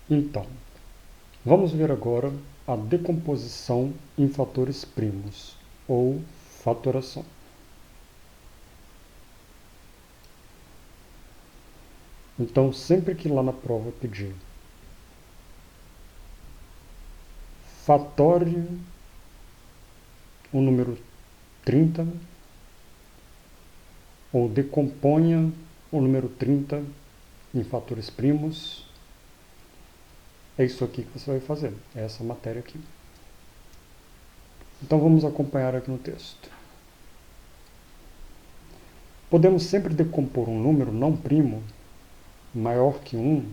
Então, vamos ver agora a decomposição em fatores primos, ou fatoração. Então, sempre que lá na prova pedir fatore o número 30, ou decomponha o número 30 em fatores primos, é isso aqui que você vai fazer, é essa matéria aqui. Então vamos acompanhar aqui no texto. Podemos sempre decompor um número não primo maior que 1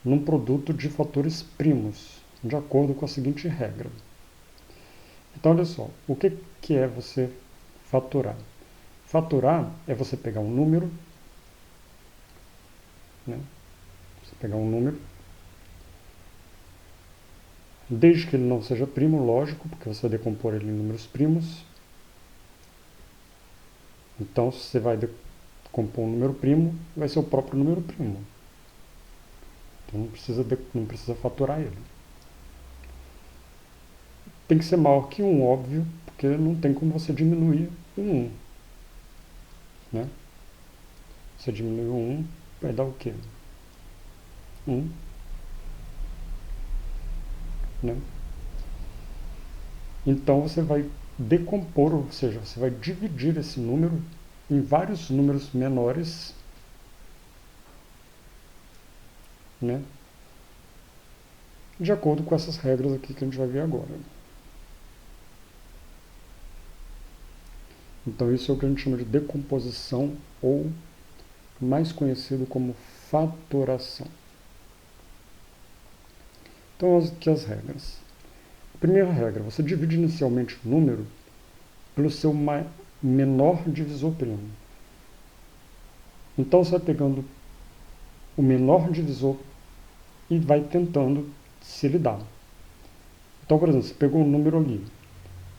num produto de fatores primos, de acordo com a seguinte regra. Então olha só, o que é você fatorar? Fatorar é você pegar um número, né? Você pegar um número, desde que ele não seja primo, lógico, porque você vai decompor ele em números primos. Então, se você vai decompor um número primo, vai ser o próprio número primo. Então, não precisa fatorar ele. Tem que ser maior que 1, óbvio, porque não tem como você diminuir o 1. Né? Você diminui o 1, vai dar o quê? 1. Né? Então, você vai decompor, ou seja, você vai dividir esse número em vários números menores, né? De acordo com essas regras aqui que a gente vai ver agora. Então isso é o que a gente chama de decomposição, ou mais conhecido como fatoração. Então aqui as regras. Primeira regra, você divide inicialmente o número pelo seu menor divisor primo. Então você vai pegando o menor divisor e vai tentando se ele dá. Então, por exemplo, você pegou um número ali.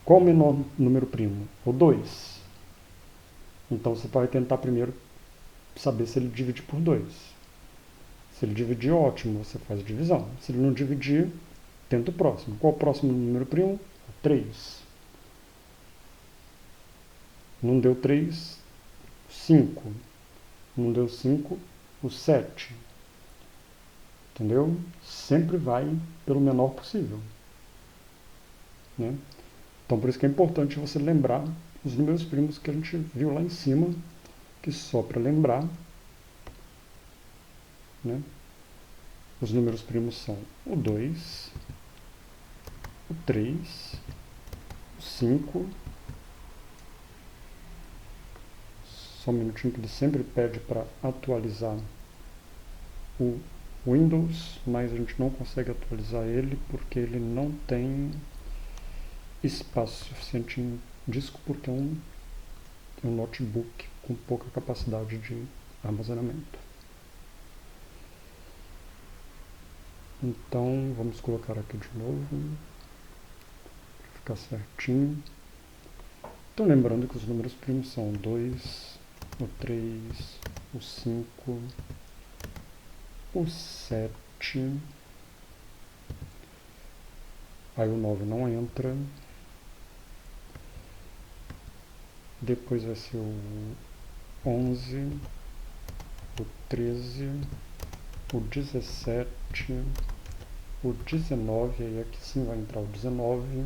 Qual o menor número primo? O 2. Então você vai tentar primeiro saber se ele divide por 2. Se ele dividir, ótimo, você faz a divisão. Se ele não dividir, tenta o próximo. Qual o próximo número primo? 3. Não deu 3, 5. Não deu 5, o 7. Entendeu? Sempre vai pelo menor possível. Né? Então, por isso que é importante você lembrar os números primos que a gente viu lá em cima, que só para lembrar, né? Os números primos são o 2, o 3, o 5. Só um minutinho que ele sempre pede para atualizar o Windows, mas a gente não consegue atualizar ele porque ele não tem espaço suficiente em disco, porque é um notebook com pouca capacidade de armazenamento. Então vamos colocar aqui de novo para ficar certinho. Então lembrando que os números primos são o 2, o 3, o 5, o 7, aí o 9 não entra, depois vai ser o 11, o 13, o 17, o 19, aí aqui sim vai entrar o 19,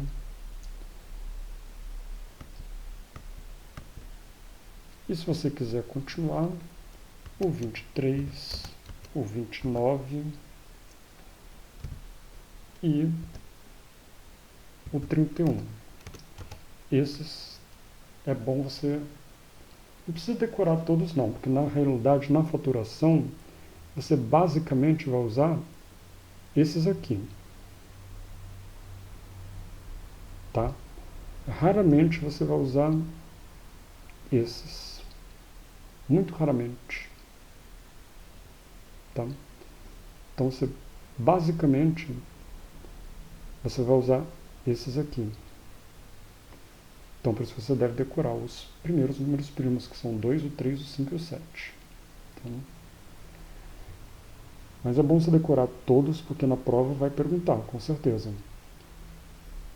e se você quiser continuar, o 23, o 29 e o 31. Esses é bom você... Não precisa decorar todos não, porque na realidade, na faturação, você basicamente vai usar esses aqui. Tá? Raramente você vai usar esses. Muito raramente. Tá? Então, basicamente, você vai usar esses aqui. Então, por isso você deve decorar os primeiros números primos, que são 2, o 3, o 5 e o 7. Tá? Mas é bom você decorar todos, porque na prova vai perguntar, com certeza.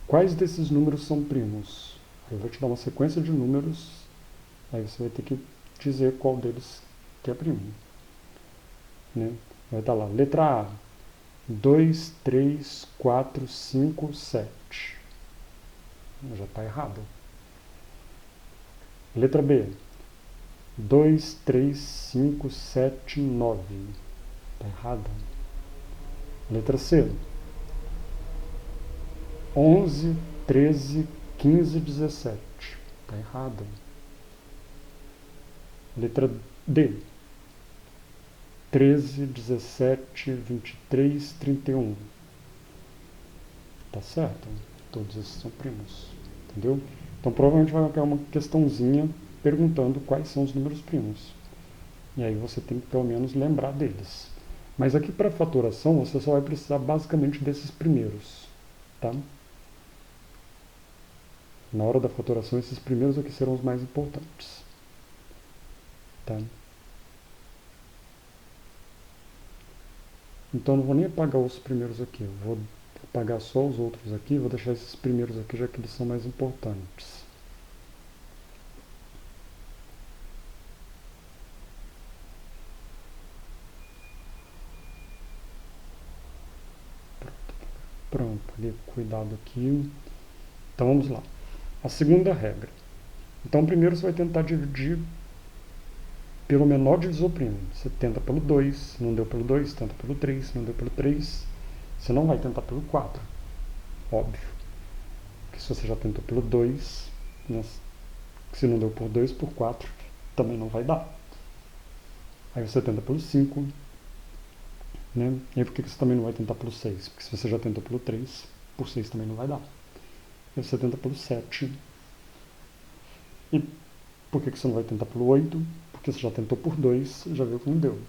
Quais desses números são primos? Aí vai te dar uma sequência de números, aí você vai ter que dizer qual deles que é primo. Né? Vai estar lá, letra A, 2, 3, 4, 5, 7. Já está errado. Letra B, 2, 3, 5, 7, 9. Está errada. Letra C, 11, 13, 15, 17. Está errada. Letra D, 13, 17, 23, 31. Tá certo? Todos esses são primos. Entendeu? Então provavelmente vai cair uma questãozinha perguntando quais são os números primos. E aí você tem que pelo menos lembrar deles. Mas aqui para fatoração você só vai precisar basicamente desses primeiros. Tá? Na hora da fatoração esses primeiros aqui serão os mais importantes. Tá? Então eu não vou nem apagar os primeiros aqui, eu vou apagar só os outros aqui, vou deixar esses primeiros aqui já que eles são mais importantes. Pronto, cuidado aqui. Então vamos lá. A segunda regra. Então primeiro você vai tentar dividir pelo menor divisor primo. Você tenta pelo 2, se não deu pelo 2, tenta pelo 3, se não deu pelo 3. Você não vai tentar pelo 4, óbvio. Porque se você já tentou pelo 2, né, se não deu por 2, por 4, também não vai dar. Aí você tenta pelo 5, né? E aí por que você também não vai tentar pelo 6? Porque se você já tentou pelo 3, por 6 também não vai dar. Aí você tenta pelo 7. E por que você não vai tentar pelo 8? Porque você já tentou por 2 e já viu que não deu.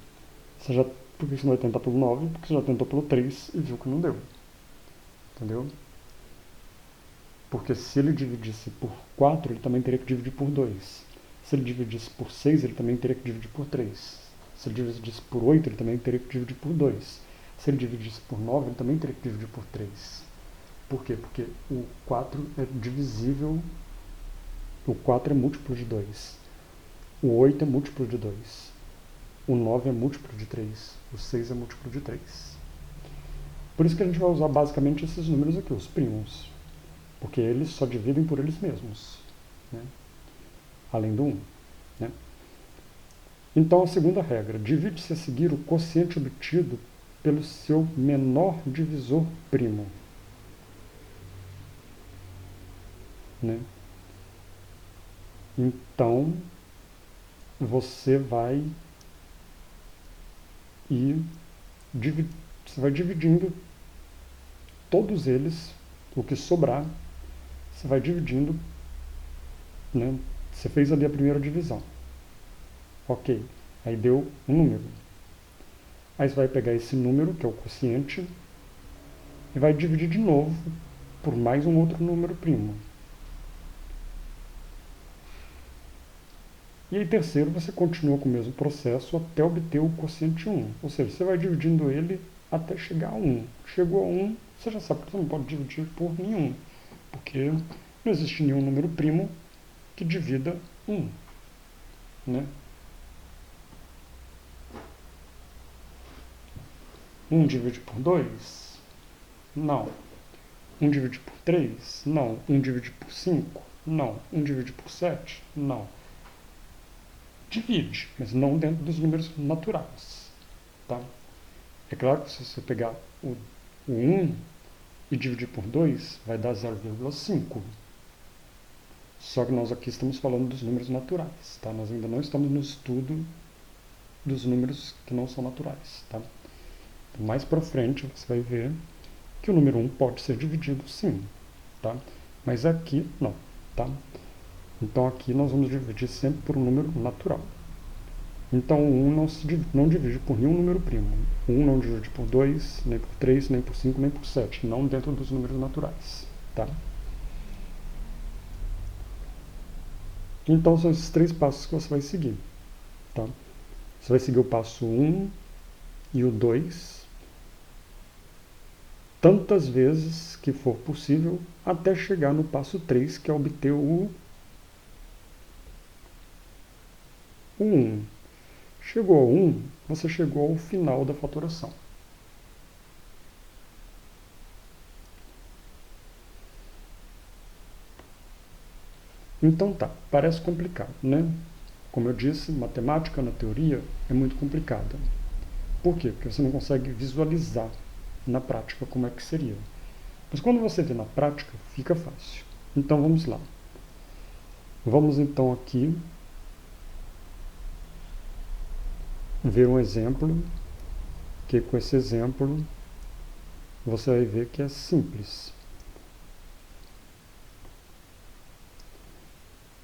Por que você não vai tentar pelo 9? Porque você já tentou pelo 3 e viu que não deu. Entendeu? Porque se ele dividisse por 4, ele também teria que dividir por 2. Se ele dividisse por 6, ele também teria que dividir por 3. Se ele dividisse por 8, ele também teria que dividir por 2. Se ele dividisse por 9, ele também teria que dividir por 3. Por quê? Porque o 4 é divisível, o 4 é múltiplo de 2. O 8 é múltiplo de 2. O 9 é múltiplo de 3. O 6 é múltiplo de 3. Por isso que a gente vai usar basicamente esses números aqui, os primos. Porque eles só dividem por eles mesmos, né? Além do 1. Né? Então, a segunda regra, divide-se a seguir o quociente obtido pelo seu menor divisor primo. Né? Então, você vai dividindo todos eles, o que sobrar, você vai dividindo, né? Você fez ali a primeira divisão. Ok, aí deu um número. Aí você vai pegar esse número, que é o quociente, e vai dividir de novo por mais um outro número primo. E aí, terceiro, você continua com o mesmo processo até obter o quociente 1. Ou seja, você vai dividindo ele até chegar a 1. Chegou a 1, você já sabe que você não pode dividir por nenhum, porque não existe nenhum número primo que divida 1. Né? 1 divide por 2? Não. 1 divide por 3? Não. 1 divide por 5? Não. 1 divide por 7? Não. Divide, mas não dentro dos números naturais. Tá? É claro que se você pegar o 1 e dividir por 2, vai dar 0,5. Só que nós aqui estamos falando dos números naturais. Tá? Nós ainda não estamos no estudo dos números que não são naturais. Tá? Mais para frente você vai ver que o número 1 pode ser dividido sim, tá? Mas aqui não, tá? Então aqui nós vamos dividir sempre por um número natural. Então o 1 não divide por nenhum número primo. O 1 não divide por 2, nem por 3, nem por 5, nem por 7, não dentro dos números naturais, tá? Então são esses três passos que você vai seguir, tá? Você vai seguir o passo 1, e o 2 tantas vezes que for possível até chegar no passo 3, que é obter o 1. Chegou ao 1, você chegou ao final da fatoração. Então tá, parece complicado, né? Como eu disse, matemática na teoria é muito complicada. Por quê? Porque você não consegue visualizar na prática como é que seria. Mas quando você vê na prática, fica fácil. Então vamos lá. Vamos então aqui ver um exemplo, que com esse exemplo você vai ver que é simples.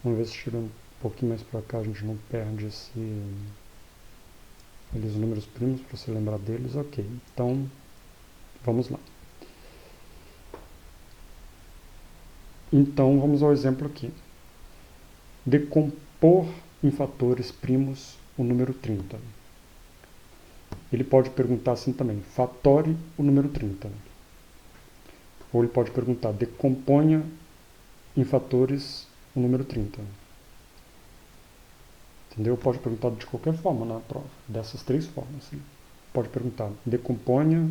Vamos ver se tira um pouquinho mais para cá, a gente não perde os números primos, para você lembrar deles. Ok, então vamos lá. Então vamos ao exemplo aqui. Decompor em fatores primos o número 30. Ele pode perguntar assim também, fatore o número 30. Ou ele pode perguntar, decomponha em fatores o número 30. Entendeu? Pode perguntar de qualquer forma na prova, dessas três formas. Né? Pode perguntar, decomponha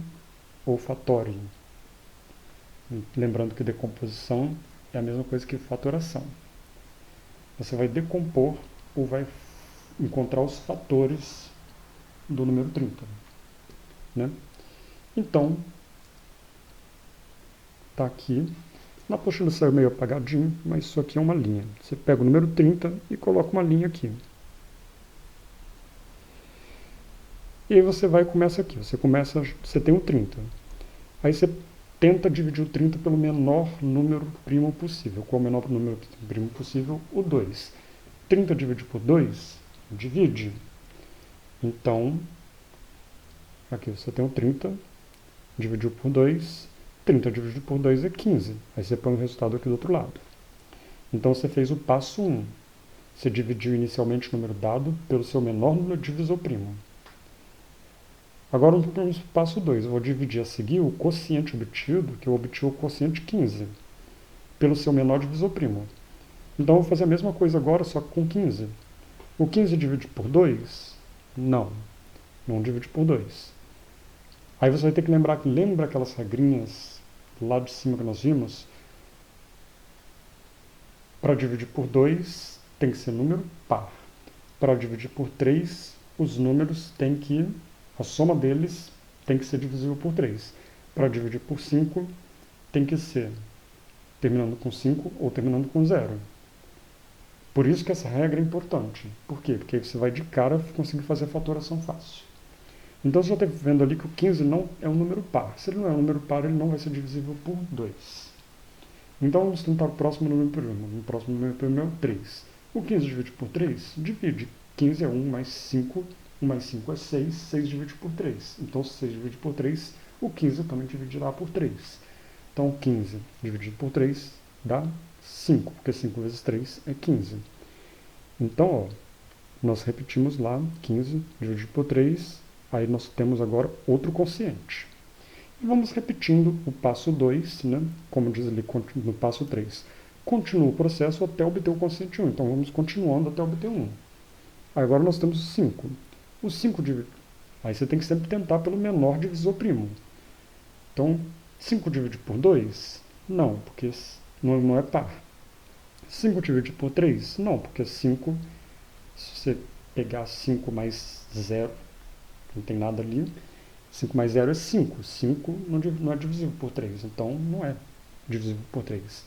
ou fatore. Lembrando que decomposição é a mesma coisa que fatoração. Você vai decompor ou vai encontrar os fatores do número 30. Né? Então, está aqui. Na apostila saiu meio apagadinho, mas isso aqui é uma linha. Você pega o número 30 e coloca uma linha aqui. E aí você vai e começa aqui. Você tem o 30. Aí você tenta dividir o 30 pelo menor número primo possível. Qual é o menor número primo possível? O 2. 30 dividido por 2, divide. Então, aqui você tem o 30, dividido por 2, 30 dividido por 2 é 15. Aí você põe o resultado aqui do outro lado. Então você fez o passo 1. Você dividiu inicialmente o número dado pelo seu menor número divisor primo. Agora vamos para o passo 2. Eu vou dividir a seguir o quociente obtido, que eu obtive o quociente 15, pelo seu menor divisor primo. Então eu vou fazer a mesma coisa agora, só com 15. O 15 divide por 2? Não divide por 2. Aí você vai ter que lembra aquelas regrinhas lá de cima que nós vimos? Para dividir por 2 tem que ser número par. Para dividir por 3, os números têm que, a soma deles tem que ser divisível por 3. Para dividir por 5, tem que ser terminando com 5 ou terminando com 0. Por isso que essa regra é importante. Por quê? Porque aí você vai de cara conseguir fazer a fatoração fácil. Então você já está vendo ali que o 15 não é um número par. Se ele não é um número par, ele não vai ser divisível por 2. Então vamos tentar o próximo número primo. O próximo número primo é o 3. O 15 divide por 3? Divide. 15 é 1 mais 5. 1 mais 5 é 6. 6 divide por 3. Então se 6 divide por 3, o 15 também dividirá por 3. Então 15 dividido por 3 dá 5, porque 5 vezes 3 é 15. Então, ó, nós repetimos lá, 15 dividido por 3, aí nós temos agora outro quociente. E vamos repetindo o passo 2, né, como diz ali no passo 3. Continua o processo até obter o quociente 1. Então vamos continuando até obter 1. Agora nós temos o 5. O 5 dividido... Aí você tem que sempre tentar pelo menor divisor primo. Então, 5 dividido por 2? Não, porque não é par. 5 dividido por 3? Não, porque 5, se você pegar 5 mais 0, não tem nada ali, 5 mais 0 é 5. 5 não é divisível por 3, então não é divisível por 3.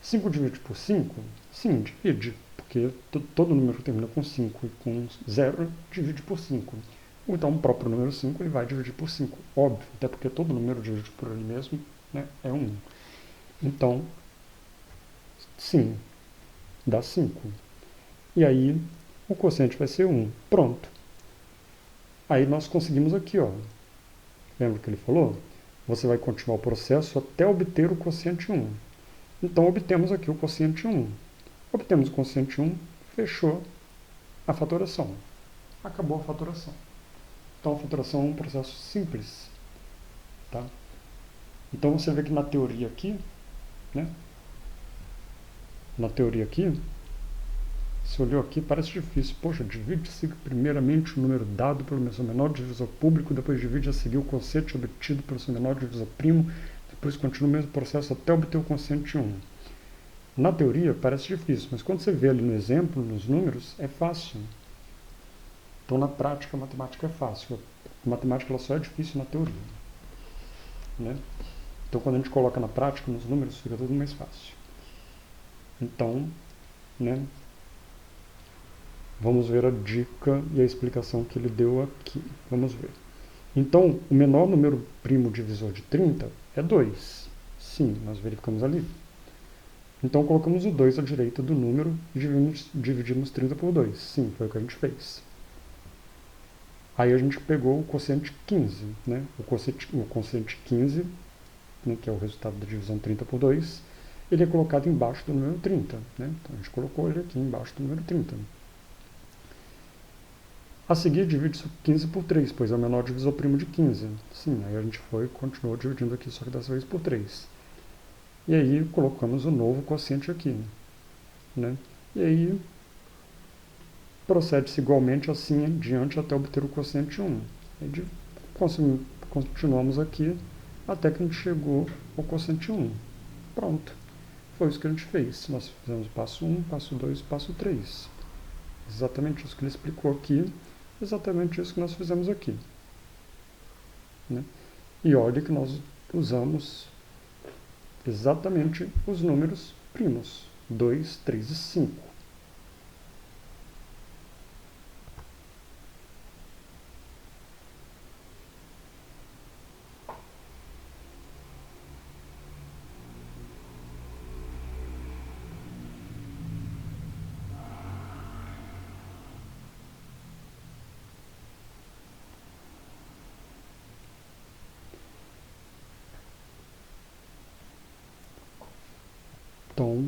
5 dividido por 5? Sim, divide, porque todo número que termina com 5 e com 0 divide por 5. Então o próprio número 5 ele vai dividir por 5, óbvio, até porque todo número dividido por ele mesmo, né, é 1. Então, sim, dá 5. E aí o quociente vai ser 1. Pronto. Aí nós conseguimos aqui, ó. Lembra que ele falou? Você vai continuar o processo até obter o quociente 1. Então obtemos aqui o quociente 1. Obtemos o quociente 1, fechou a fatoração. Acabou a fatoração. Então a faturação é um processo simples. Tá? Então você vê que na teoria aqui, né? Na teoria aqui, você olhou aqui, parece difícil. Poxa, divide-se primeiramente o número dado pelo seu menor divisor público, depois divide a seguir o quociente obtido pelo seu menor divisor primo, depois continua o mesmo processo até obter o quociente 1. Na teoria parece difícil, mas quando você vê ali no exemplo, nos números, é fácil. Então na prática a matemática é fácil. A matemática ela só é difícil na teoria. Né? Então quando a gente coloca na prática, nos números, fica tudo mais fácil. Então, né? Vamos ver a dica e a explicação que ele deu aqui. Vamos ver. Então, o menor número primo divisor de 30 é 2. Sim, nós verificamos ali. Então, colocamos o 2 à direita do número e dividimos 30 por 2. Sim, foi o que a gente fez. Aí a gente pegou o quociente 15. Né? O quociente 15, né, que é o resultado da divisão 30 por 2, ele é colocado embaixo do número 30. Né? Então, a gente colocou ele aqui embaixo do número 30. A seguir, divide 15 por 3, pois é o menor divisor primo de 15. Sim, aí a gente continuou dividindo aqui, só que dessa vez por 3. E aí, colocamos o novo quociente aqui. Né? E aí, procede-se igualmente assim em diante até obter o quociente 1. E continuamos aqui até que a gente chegou ao quociente 1. Pronto. Foi isso que a gente fez. Nós fizemos passo 1, passo 2, passo 3. Exatamente isso que ele explicou aqui. Exatamente isso que nós fizemos aqui. Né? E olha que nós usamos exatamente os números primos, 2, 3 e 5. Então,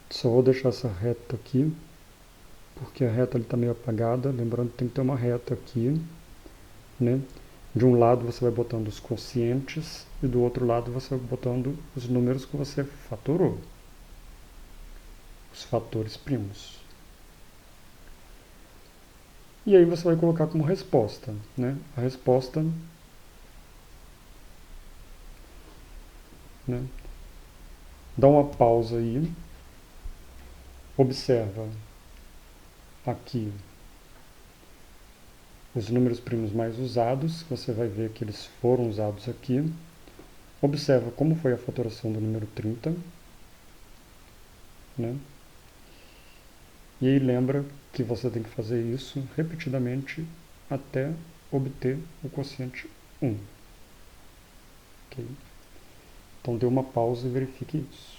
só vou deixar essa reta aqui, porque a reta está meio apagada. Lembrando que tem que ter uma reta aqui. Né? De um lado você vai botando os quocientes e do outro lado você vai botando os números que você fatorou. Os fatores primos. E aí você vai colocar como resposta. Né? A resposta... Né? Dá uma pausa aí. Observa aqui os números primos mais usados. Você vai ver que eles foram usados aqui. Observa como foi a fatoração do número 30. Né? E aí lembra que você tem que fazer isso repetidamente até obter o quociente 1. Okay? Então dê uma pausa e verifique isso.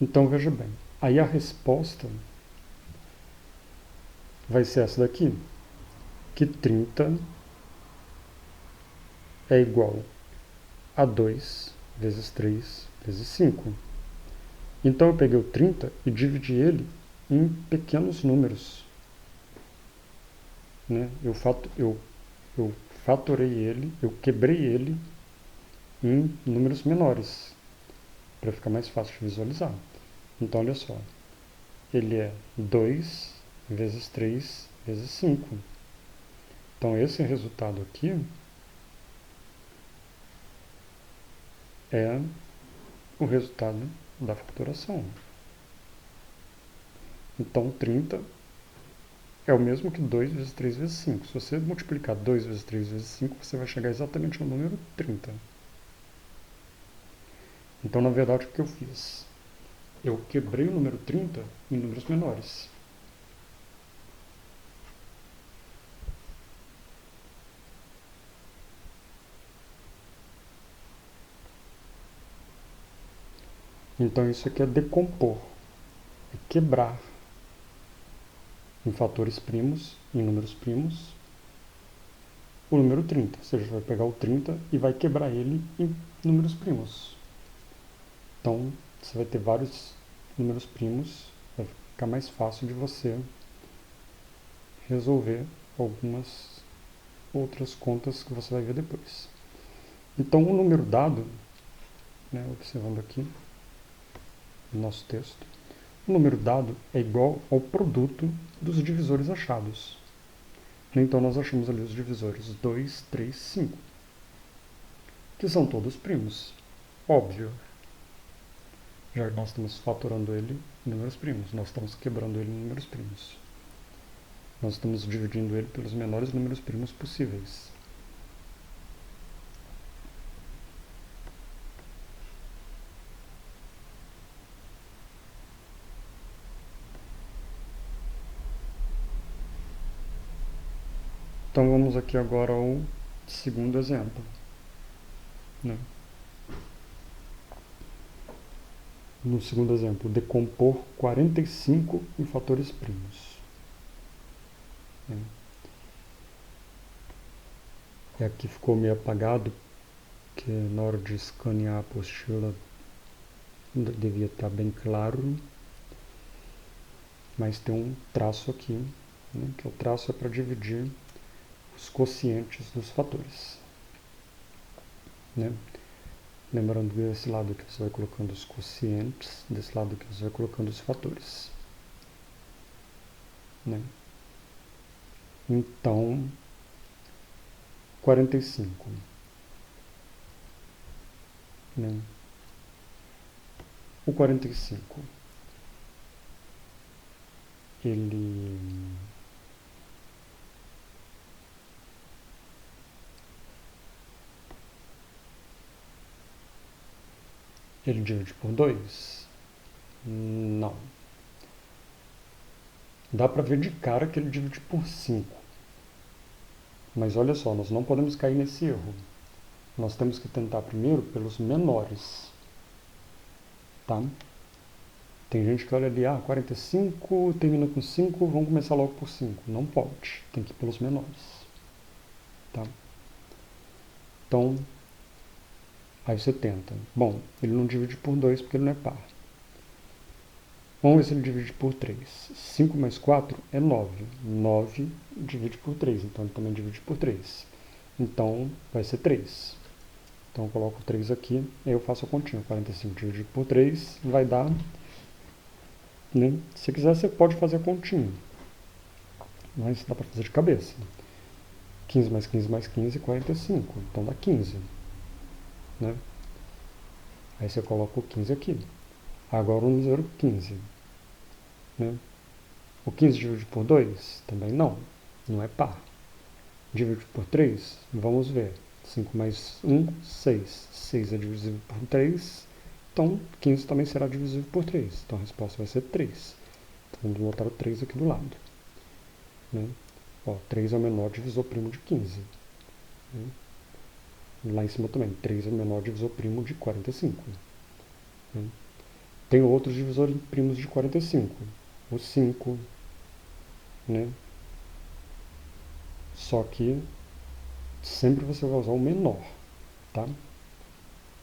Então veja bem, aí a resposta vai ser essa daqui, que 30 é igual a 2 vezes 3 vezes 5. Então eu peguei o 30 e dividi ele em pequenos números. Né? Eu fatorei ele, eu quebrei ele em números menores, para ficar mais fácil de visualizar. Então olha só, ele é 2 vezes 3 vezes 5. Então esse resultado aqui é o resultado da faturação. Então 30 é o mesmo que 2 vezes 3 vezes 5. Se você multiplicar 2 vezes 3 vezes 5, você vai chegar exatamente no número 30. Então, na verdade, o que eu fiz? eu quebrei o número 30 em números menores. Então isso aqui é decompor, é quebrar em fatores primos, em números primos, o número 30. Ou seja, vai pegar o 30 e vai quebrar ele em números primos. Então, você vai ter vários números primos, vai ficar mais fácil de você resolver algumas outras contas que você vai ver depois. Então, o número dado, né, observando aqui no nosso texto, o número dado é igual ao produto dos divisores achados. Então, nós achamos ali os divisores 2, 3, 5, que são todos primos. Óbvio, já nós estamos fatorando ele em números primos, nós estamos quebrando ele em números primos. Nós estamos dividindo ele pelos menores números primos possíveis. Então vamos aqui agora ao segundo exemplo, né? No segundo exemplo, decompor 45 em fatores primos. E aqui ficou meio apagado, que na hora de escanear a apostila devia estar bem claro, mas tem um traço aqui, né, que o traço é para dividir os quocientes dos fatores, né? Lembrando que desse lado aqui você vai colocando os quocientes, desse lado aqui você vai colocando os fatores, né? Então, 45, né? O 45, ele divide por 2? Não. Dá para ver de cara que ele divide por 5. Mas olha só, nós não podemos cair nesse erro. Nós temos que tentar primeiro pelos menores. Tá? Tem gente que olha ali, 45 termina com 5, vamos começar logo por 5. Não pode, tem que ir pelos menores. Tá? Então, aí você tenta. Bom, ele não divide por 2 porque ele não é par. Vamos ver se ele divide por 3. 5 mais 4 é 9. 9 divide por 3, então ele também divide por 3. Então, vai ser 3. Então, eu coloco 3 aqui, aí eu faço a continha. 45 dividido por 3 vai dar... Né? Se quiser, você pode fazer a continha. Mas dá para fazer de cabeça. 15 mais 15 mais 15, 45. Então, dá 15. Né? Aí você coloca o 15 aqui. Agora o número 15. Né? O 15 divide por 2? Também não. Não é par. Divide por 3? Vamos ver. 5 mais 1, 6. 6 é divisível por 3. Então, 15 também será divisível por 3. Então, a resposta vai ser 3. Então, vamos botar o 3 aqui do lado. Né? 3 é o menor divisor primo de 15. Né? Lá em cima também. 3 é o menor divisor primo de 45. Né? Tem outros divisores primos de 45. O 5. Né? Só que sempre você vai usar o menor. Tá?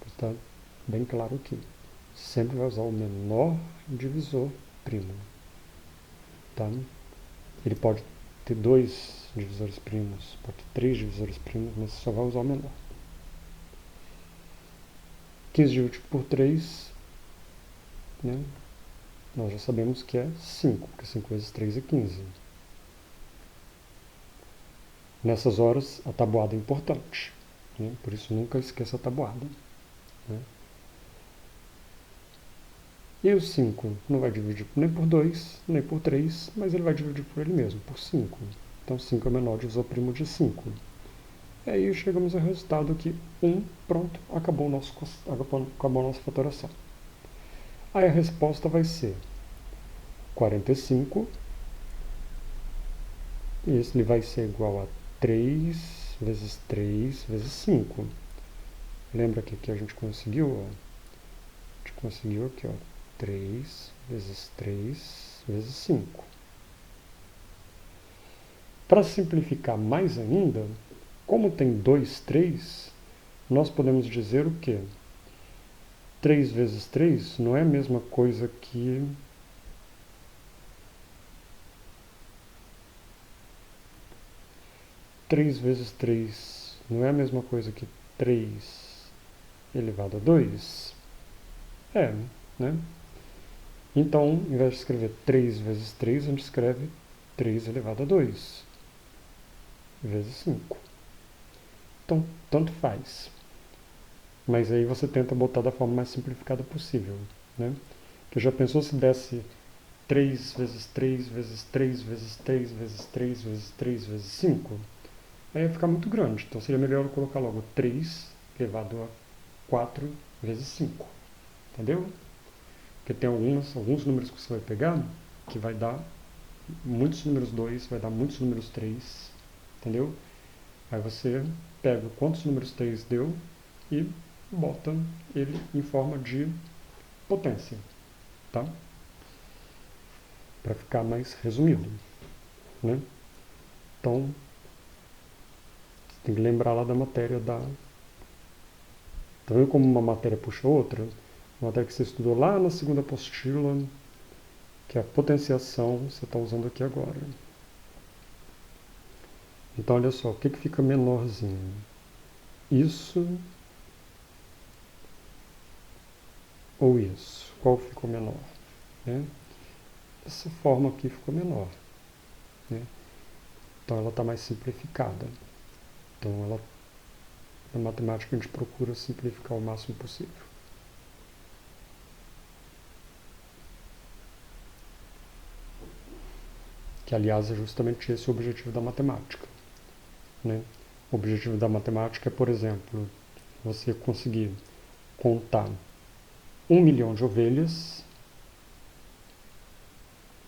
Está bem claro aqui. Sempre vai usar o menor divisor primo. Tá? Ele pode ter 2 divisores primos, pode ter 3 divisores primos, mas você só vai usar o menor. 15 dividido por 3, né? Nós já sabemos que é 5, porque 5 vezes 3 é 15. Nessas horas, a tabuada é importante, né? Por isso nunca esqueça a tabuada. Né? E o 5 não vai dividir nem por 2, nem por 3, mas ele vai dividir por ele mesmo, por 5. Então 5 é o menor divisor primo de 5. E aí chegamos ao resultado aqui, 1, pronto, acabou a nossa fatoração. Aí a resposta vai ser 45, e esse vai ser igual a 3 vezes 3 vezes 5. Lembra que a gente conseguiu? Ó? A gente conseguiu aqui, ó, 3 vezes 3 vezes 5. Para simplificar mais ainda, como tem 2 3, nós podemos dizer o quê? 3 vezes 3 não é a mesma coisa que 3 vezes 3 não é a mesma coisa que 3 elevado a 2? É, né? Então, ao invés de escrever 3 vezes 3, a gente escreve 3 elevado a 2 vezes 5. Então, tanto faz. Mas aí você tenta botar da forma mais simplificada possível, né? Que já pensou se desse 3 vezes 3 vezes 3 vezes 3 vezes 3 vezes 3 vezes 5? Aí ia ficar muito grande. Então seria melhor eu colocar logo 3 elevado a 4 vezes 5. Entendeu? Porque tem alguns números que você vai pegar que vai dar muitos números 2, vai dar muitos números 3. Entendeu? Aí você pega quantos números 3 deu e bota ele em forma de potência, tá? Para ficar mais resumido, né? Então, você tem que lembrar lá da matéria da... Tá vendo como uma matéria puxa outra? Uma matéria que você estudou lá na segunda apostila, que é a potenciação, você está usando aqui agora. Então, olha só, o que fica menorzinho? Isso ou isso? Qual ficou menor? Né? Essa forma aqui ficou menor. Né? Então, ela está mais simplificada. Então, na matemática, a gente procura simplificar o máximo possível. Que, aliás, é justamente esse o objetivo da matemática. Né? O objetivo da matemática é, por exemplo, você conseguir contar 1 milhão de ovelhas.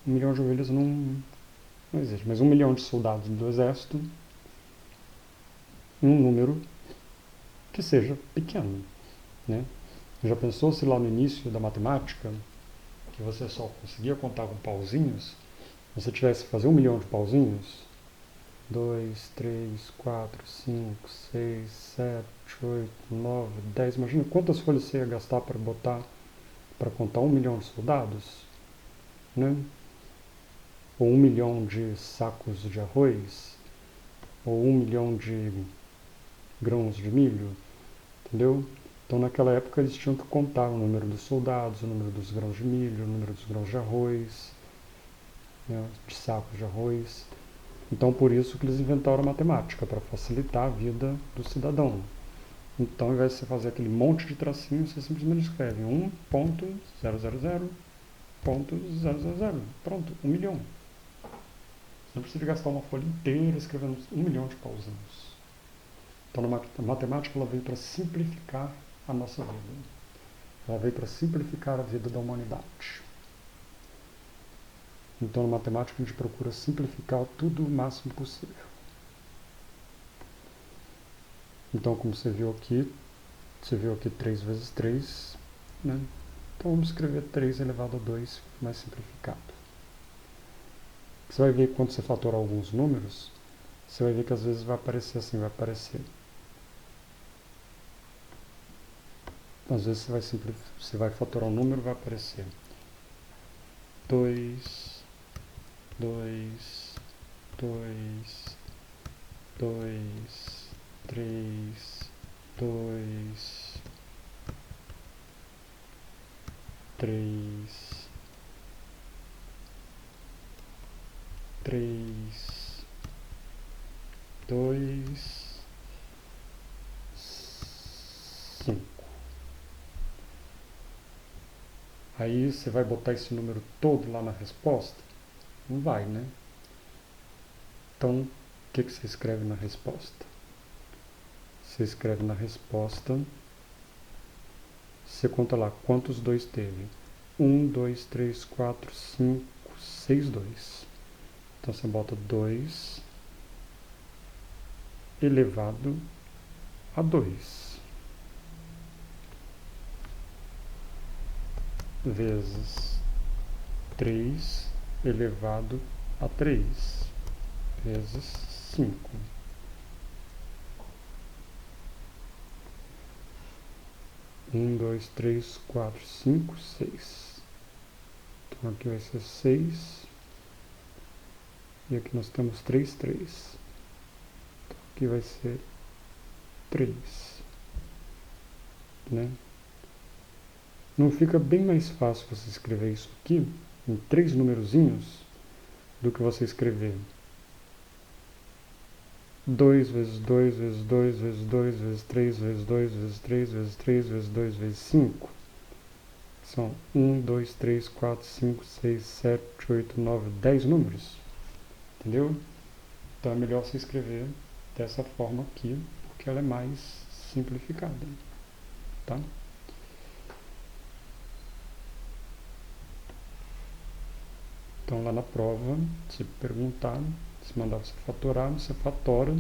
1 milhão de ovelhas não existe, mas 1 milhão de soldados do exército em um número que seja pequeno. Né? Já pensou se lá no início da matemática, que você só conseguia contar com pauzinhos, você tivesse que fazer 1 milhão de pauzinhos? 2, 3, 4, 5, 6, 7, 8, 9, 10. Imagina quantas folhas você ia gastar para contar 1 milhão de soldados, né? Ou 1 milhão de sacos de arroz, ou 1 milhão de grãos de milho, entendeu? Então naquela época eles tinham que contar o número dos soldados, o número dos grãos de milho, o número dos grãos de arroz, né, de sacos de arroz. Então por isso que eles inventaram a matemática, para facilitar a vida do cidadão. Então, ao invés de você fazer aquele monte de tracinhos, você simplesmente escreve 1.000.000. Pronto, 1 milhão. Você não precisa gastar uma folha inteira escrevendo 1 milhão de pauzinhos. Então, a matemática ela veio para simplificar a nossa vida. Ela veio para simplificar a vida da humanidade. Então, na matemática, a gente procura simplificar tudo o máximo possível. Então, como você viu aqui 3 vezes 3, né? Então, vamos escrever 3 elevado a 2, mais simplificado. Você vai ver que quando você fatorar alguns números, você vai ver que às vezes vai aparecer assim, vai aparecer. Às vezes você vai fatorar um número, vai aparecer 2, 2, 2, 2, 3, 2, 3, 3, 2, 5. Aí você vai botar esse número todo lá na resposta? Não vai, né? Então, o que você escreve na resposta? Você escreve na resposta, você conta lá quantos 2 teve. 1, 2, 3, 4, 5, 6, 2. Então você bota 2 elevado a 2 vezes 3 elevado a 3 vezes 5. Um, dois, três, quatro, cinco, 6. Então aqui vai ser 6. E aqui nós temos 3, 3. Então aqui vai ser 3. Né? Não fica bem mais fácil você escrever isso aqui em 3 numerozinhos do que você escrever 2 vezes 2 vezes 2 vezes 2 vezes 3 vezes 2 vezes 3 vezes 3 vezes 2 vezes 5. São 1, 2, 3, 4, 5, 6, 7, 8, 9, 10 números. Entendeu? Então é melhor você escrever dessa forma aqui, porque ela é mais simplificada. Tá? Então lá na prova, se perguntar, se mandar você fatorar, você fatora.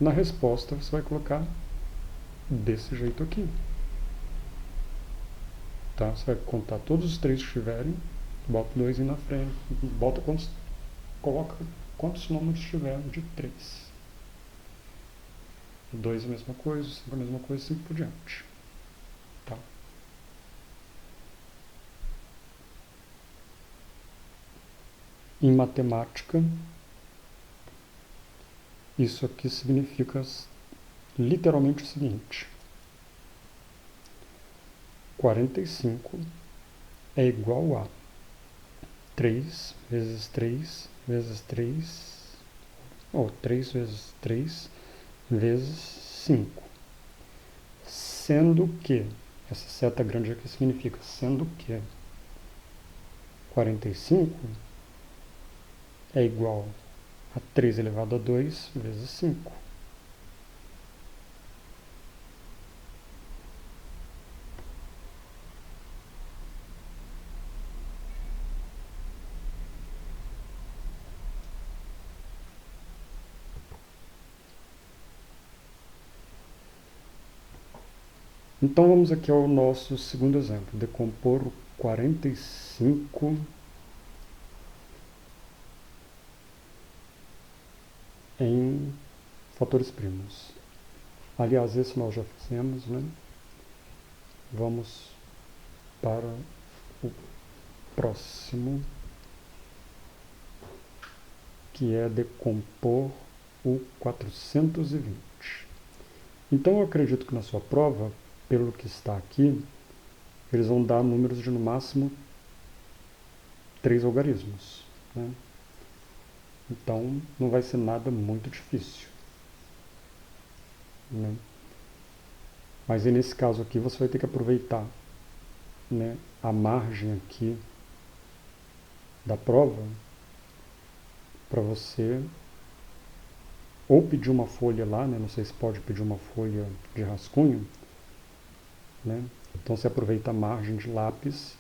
Na resposta você vai colocar desse jeito aqui. Tá? Você vai contar todos os 3 que tiverem, bota 2 na frente, coloca quantos números tiveram de 3. 2 é a mesma coisa, 5 é a mesma coisa, assim por diante. Tá? Em matemática, isso aqui significa literalmente o seguinte: 45 é igual a 3 vezes 3 vezes 3, ou 3 vezes 3 vezes 5. Sendo que, essa seta grande aqui significa, sendo que 45 é igual a 3 elevado a 2 vezes 5. Então vamos aqui ao nosso segundo exemplo, decompor o 45 em fatores primos. Aliás, esse nós já fizemos, né? Vamos para o próximo, que é decompor o 420. Então eu acredito que na sua prova, pelo que está aqui, eles vão dar números de no máximo 3 algarismos, né? Então não vai ser nada muito difícil, né? Mas aí, nesse caso aqui você vai ter que aproveitar, né, a margem aqui da prova para você ou pedir uma folha lá, né? Não sei se pode pedir uma folha de rascunho, né? Então você aproveita a margem de lápis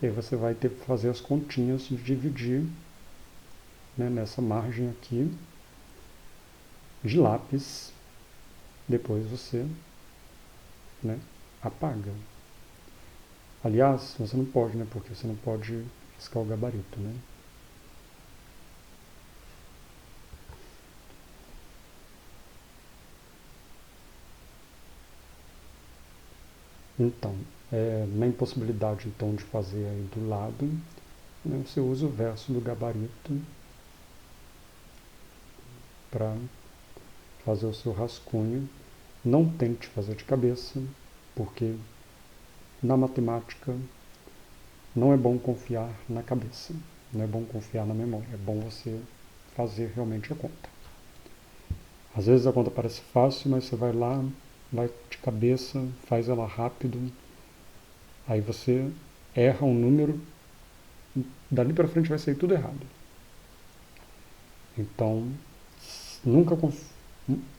e aí você vai ter que fazer as continhas de dividir, né, nessa margem aqui de lápis. Depois você, né, apaga. Aliás, você não pode, né? Porque você não pode riscar o gabarito, né? Então, na impossibilidade então de fazer aí do lado, né, você usa o verso do gabarito para fazer o seu rascunho. Não tente fazer de cabeça, porque na matemática não é bom confiar na cabeça, não é bom confiar na memória, é bom você fazer realmente a conta. Às vezes a conta parece fácil, mas você vai lá, vai de cabeça, faz ela rápido, aí você erra um número, dali para frente vai sair tudo errado. Então, nunca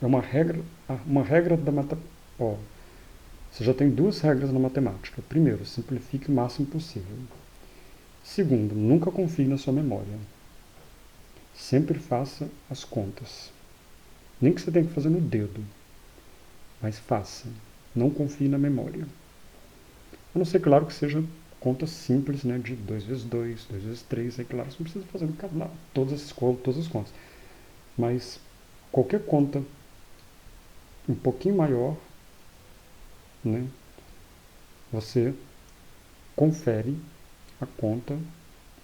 é uma regra da matemática. Você já tem 2 regras na matemática. Primeiro, simplifique o máximo possível. Segundo, nunca confie na sua memória. Sempre faça as contas. Nem que você tenha que fazer no dedo, mas faça. Não confie na memória. A não ser, claro, que seja contas simples, né, de 2 vezes 2, 2 vezes 3, aí claro, você não precisa fazer todas as contas. Mas qualquer conta um pouquinho maior, né, você confere a conta,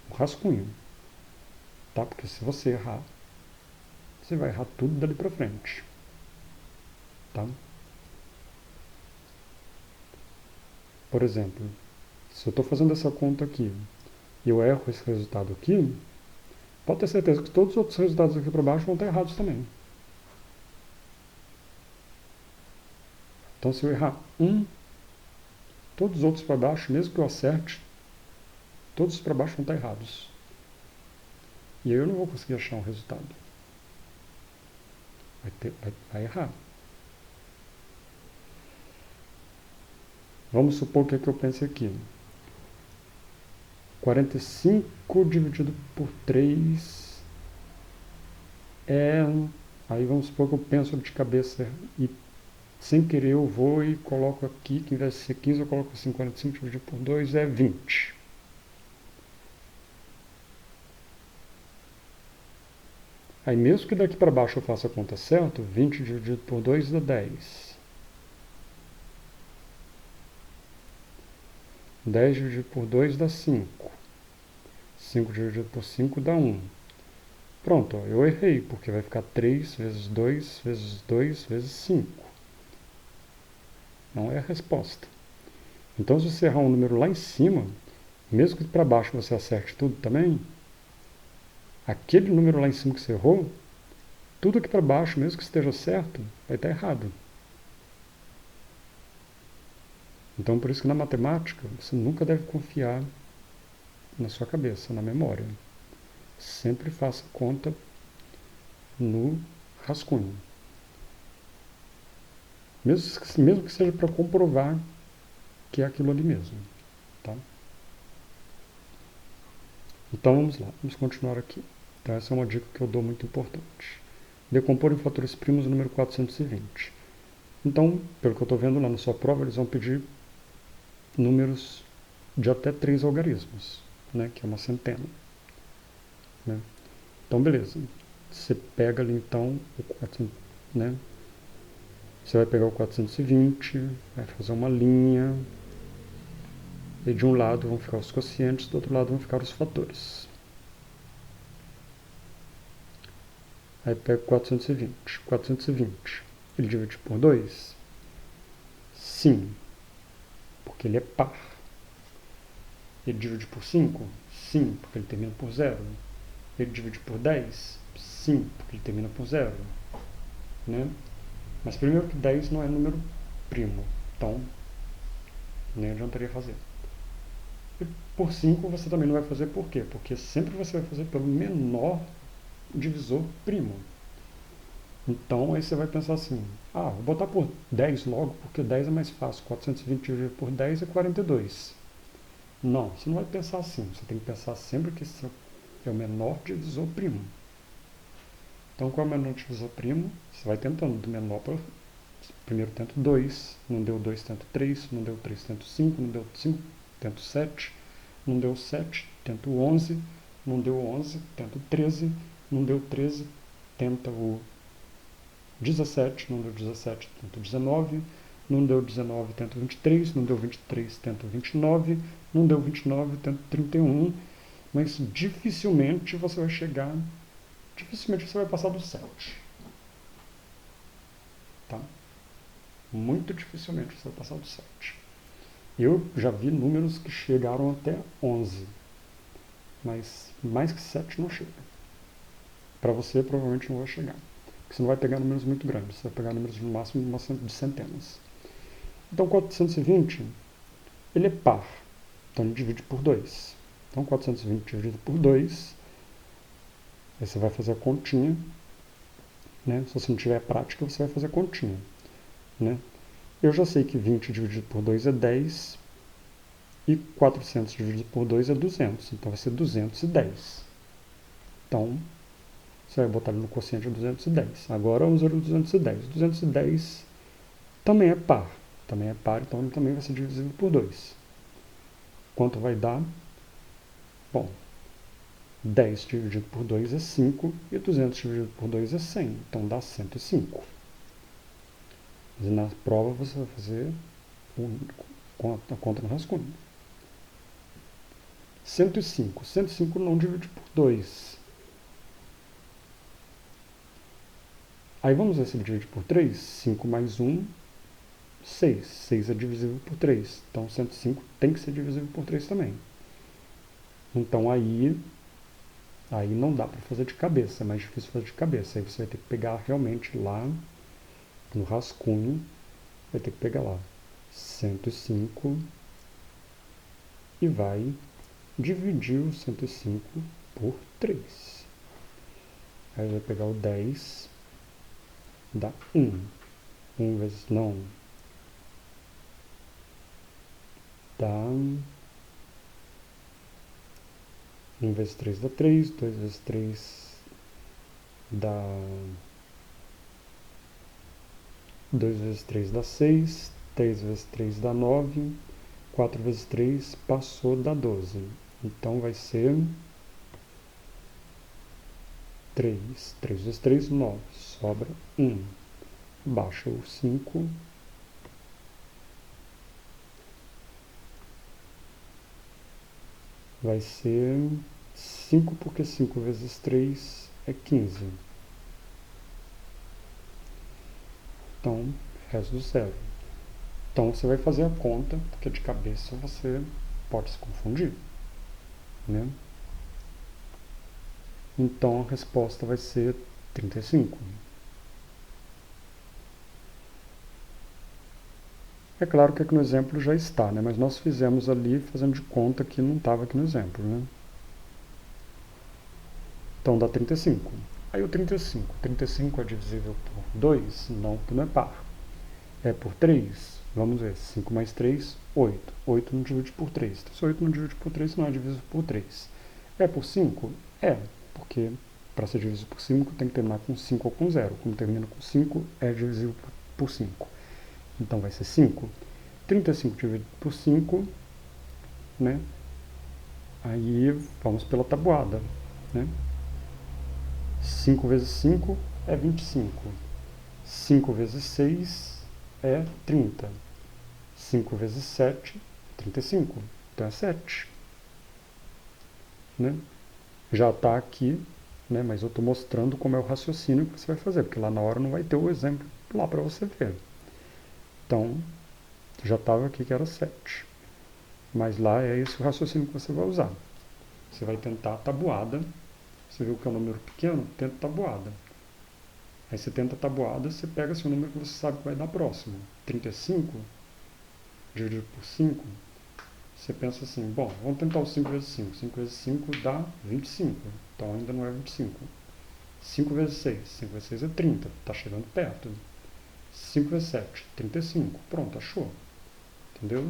o rascunho, tá? Porque se você errar, você vai errar tudo dali para frente, tá? Por exemplo, se eu estou fazendo essa conta aqui e eu erro esse resultado aqui, pode ter certeza que todos os outros resultados aqui para baixo vão estar errados também. Então, se eu errar todos os outros para baixo, mesmo que eu acerte, todos para baixo vão estar errados. E aí eu não vou conseguir achar um resultado. Vai errar. Vamos supor que é que eu pense aqui. 45 dividido por 3 é... Aí vamos supor que eu penso de cabeça e sem querer eu vou e coloco aqui, que em vez de ser 15 eu coloco assim, 45 dividido por 2 é 20. Aí mesmo que daqui para baixo eu faça a conta certa, 20 dividido por 2 dá 10. 10 dividido por 2 dá 5. 5 dividido por 5 dá 1. Pronto, ó, eu errei, porque vai ficar 3 vezes 2 vezes 2 vezes 5. Não é a resposta. Então, se você errar um número lá em cima, mesmo que para baixo você acerte tudo também, aquele número lá em cima que você errou, tudo aqui para baixo, mesmo que esteja certo, vai estar errado. Então, por isso que na matemática, você nunca deve confiar na sua cabeça, na memória. Sempre faça conta no rascunho. Mesmo que seja para comprovar que é aquilo ali mesmo. Tá? Então vamos lá, vamos continuar aqui. Então essa é uma dica que eu dou muito importante. Decompor em fatores primos o número 420. Então, pelo que eu estou vendo lá na sua prova, eles vão pedir números de até 3 algarismos, né, que é uma centena. Né? Então, beleza. Você pega ali então o 400, né? Você vai pegar o 420, vai fazer uma linha, e de um lado vão ficar os quocientes, do outro lado vão ficar os fatores. Aí pega 420. 420, ele divide por 2? Sim, porque ele é par. Ele divide por 5? Sim, porque ele termina por 0. Ele divide por 10? Sim, porque ele termina por 0. Né? Mas primeiro que 10 não é número primo, então nem adiantaria fazer. E por 5 você também não vai fazer, por quê? Porque sempre você vai fazer pelo menor divisor primo. Então aí você vai pensar assim, vou botar por 10 logo, porque 10 é mais fácil, 420 dividido por 10 é 42. Não, você não vai pensar assim, você tem que pensar sempre que esse é o menor divisor primo. Então qual é o menor divisor primo? Você vai tentando do menor para... Primeiro tento 2, não deu 2, tento 3, não deu 3, tento 5, não deu 5, tento 7, não deu 7, tento 11, não deu 11, tento 13, não deu 13, tenta o 17, não deu 17, tento 19, não deu 19, tento 23, não deu 23, tento 29, não deu 29, tento 31, mas dificilmente você vai chegar, dificilmente você vai passar do 7. Tá? Muito dificilmente você vai passar do 7. Eu já vi números que chegaram até 11, mas mais que 7 não chega. Para você, provavelmente não vai chegar. Porque você não vai pegar números muito grandes, você vai pegar números no máximo de centenas. Então, 420, ele é par. Então, ele divide por 2. Então, 420 dividido por 2, aí você vai fazer a continha. Né? Se você não tiver prática, você vai fazer a continha. Né? Eu já sei que 20 dividido por 2 é 10. E 400 dividido por 2 é 200, então vai ser 210. Então, você vai botar ali no quociente 210. Agora vamos ver o 210. 210 também é par. Também é par, então ele também vai ser dividido por 2. Quanto vai dar? Bom, 10 dividido por 2 é 5 e 200 dividido por 2 é 100. Então dá 105. Mas na prova você vai fazer a conta no rascunho. 105. 105 não divide por 2. Aí vamos ver se ele divide por 3. 5 mais 1, 6. 6 é divisível por 3. Então 105 tem que ser divisível por 3 também. Então aí não dá para fazer de cabeça, é mais difícil fazer de cabeça. Aí você vai ter que pegar realmente lá no rascunho, vai ter que pegar lá 105 e vai dividir o 105 por 3. Aí vai pegar o 10, dá 1. 1 vezes não, dá 1 vezes 3 dá 3, 2 vezes 3 dá 2 vezes 3 dá 6, 3 vezes 3 dá 9, 4 vezes 3 passou, dá 12. Então vai ser 3. 3 vezes 3, 9. Sobra 1. Baixa o 5. Vai ser 5, porque 5 vezes 3 é 15. Então, resto do zero. Então, você vai fazer a conta, porque de cabeça você pode se confundir, né? Então, a resposta vai ser 35. É claro que aqui no exemplo já está, né? Mas nós fizemos ali fazendo de conta que não estava aqui no exemplo, né? Então dá 35. Aí o 35. 35 é divisível por 2? Não, porque não é par. É por 3? Vamos ver. 5 mais 3, 8. 8 não divide por 3. Então, se 8 não divide por 3, não é divisível por 3. É por 5? É, porque para ser divisível por 5 tem que terminar com 5 ou com 0. Quando termina com 5, é divisível por 5. Então vai ser 5. 35 dividido por 5, né? Aí vamos pela tabuada, né? 5 vezes 5 é 25. 5 vezes 6 é 30. 5 vezes 7 é 35. Então é 7. Né? Já está aqui, né? Mas eu estou mostrando como é o raciocínio que você vai fazer, porque lá na hora não vai ter o exemplo lá para você ver. Então, já estava aqui que era 7. Mas lá é esse o raciocínio que você vai usar. Você vai tentar a tabuada. Você viu que é um número pequeno? Tenta tabuada. Aí você tenta a tabuada, você pega seu número que você sabe que vai dar próximo. 35 dividido por 5, você pensa assim, bom, vamos tentar o 5 vezes 5. 5 vezes 5 dá 25, então ainda não é 25. 5 vezes 6, 5 vezes 6 é 30, está chegando perto. 5 vezes 7, 35, pronto, achou. Entendeu?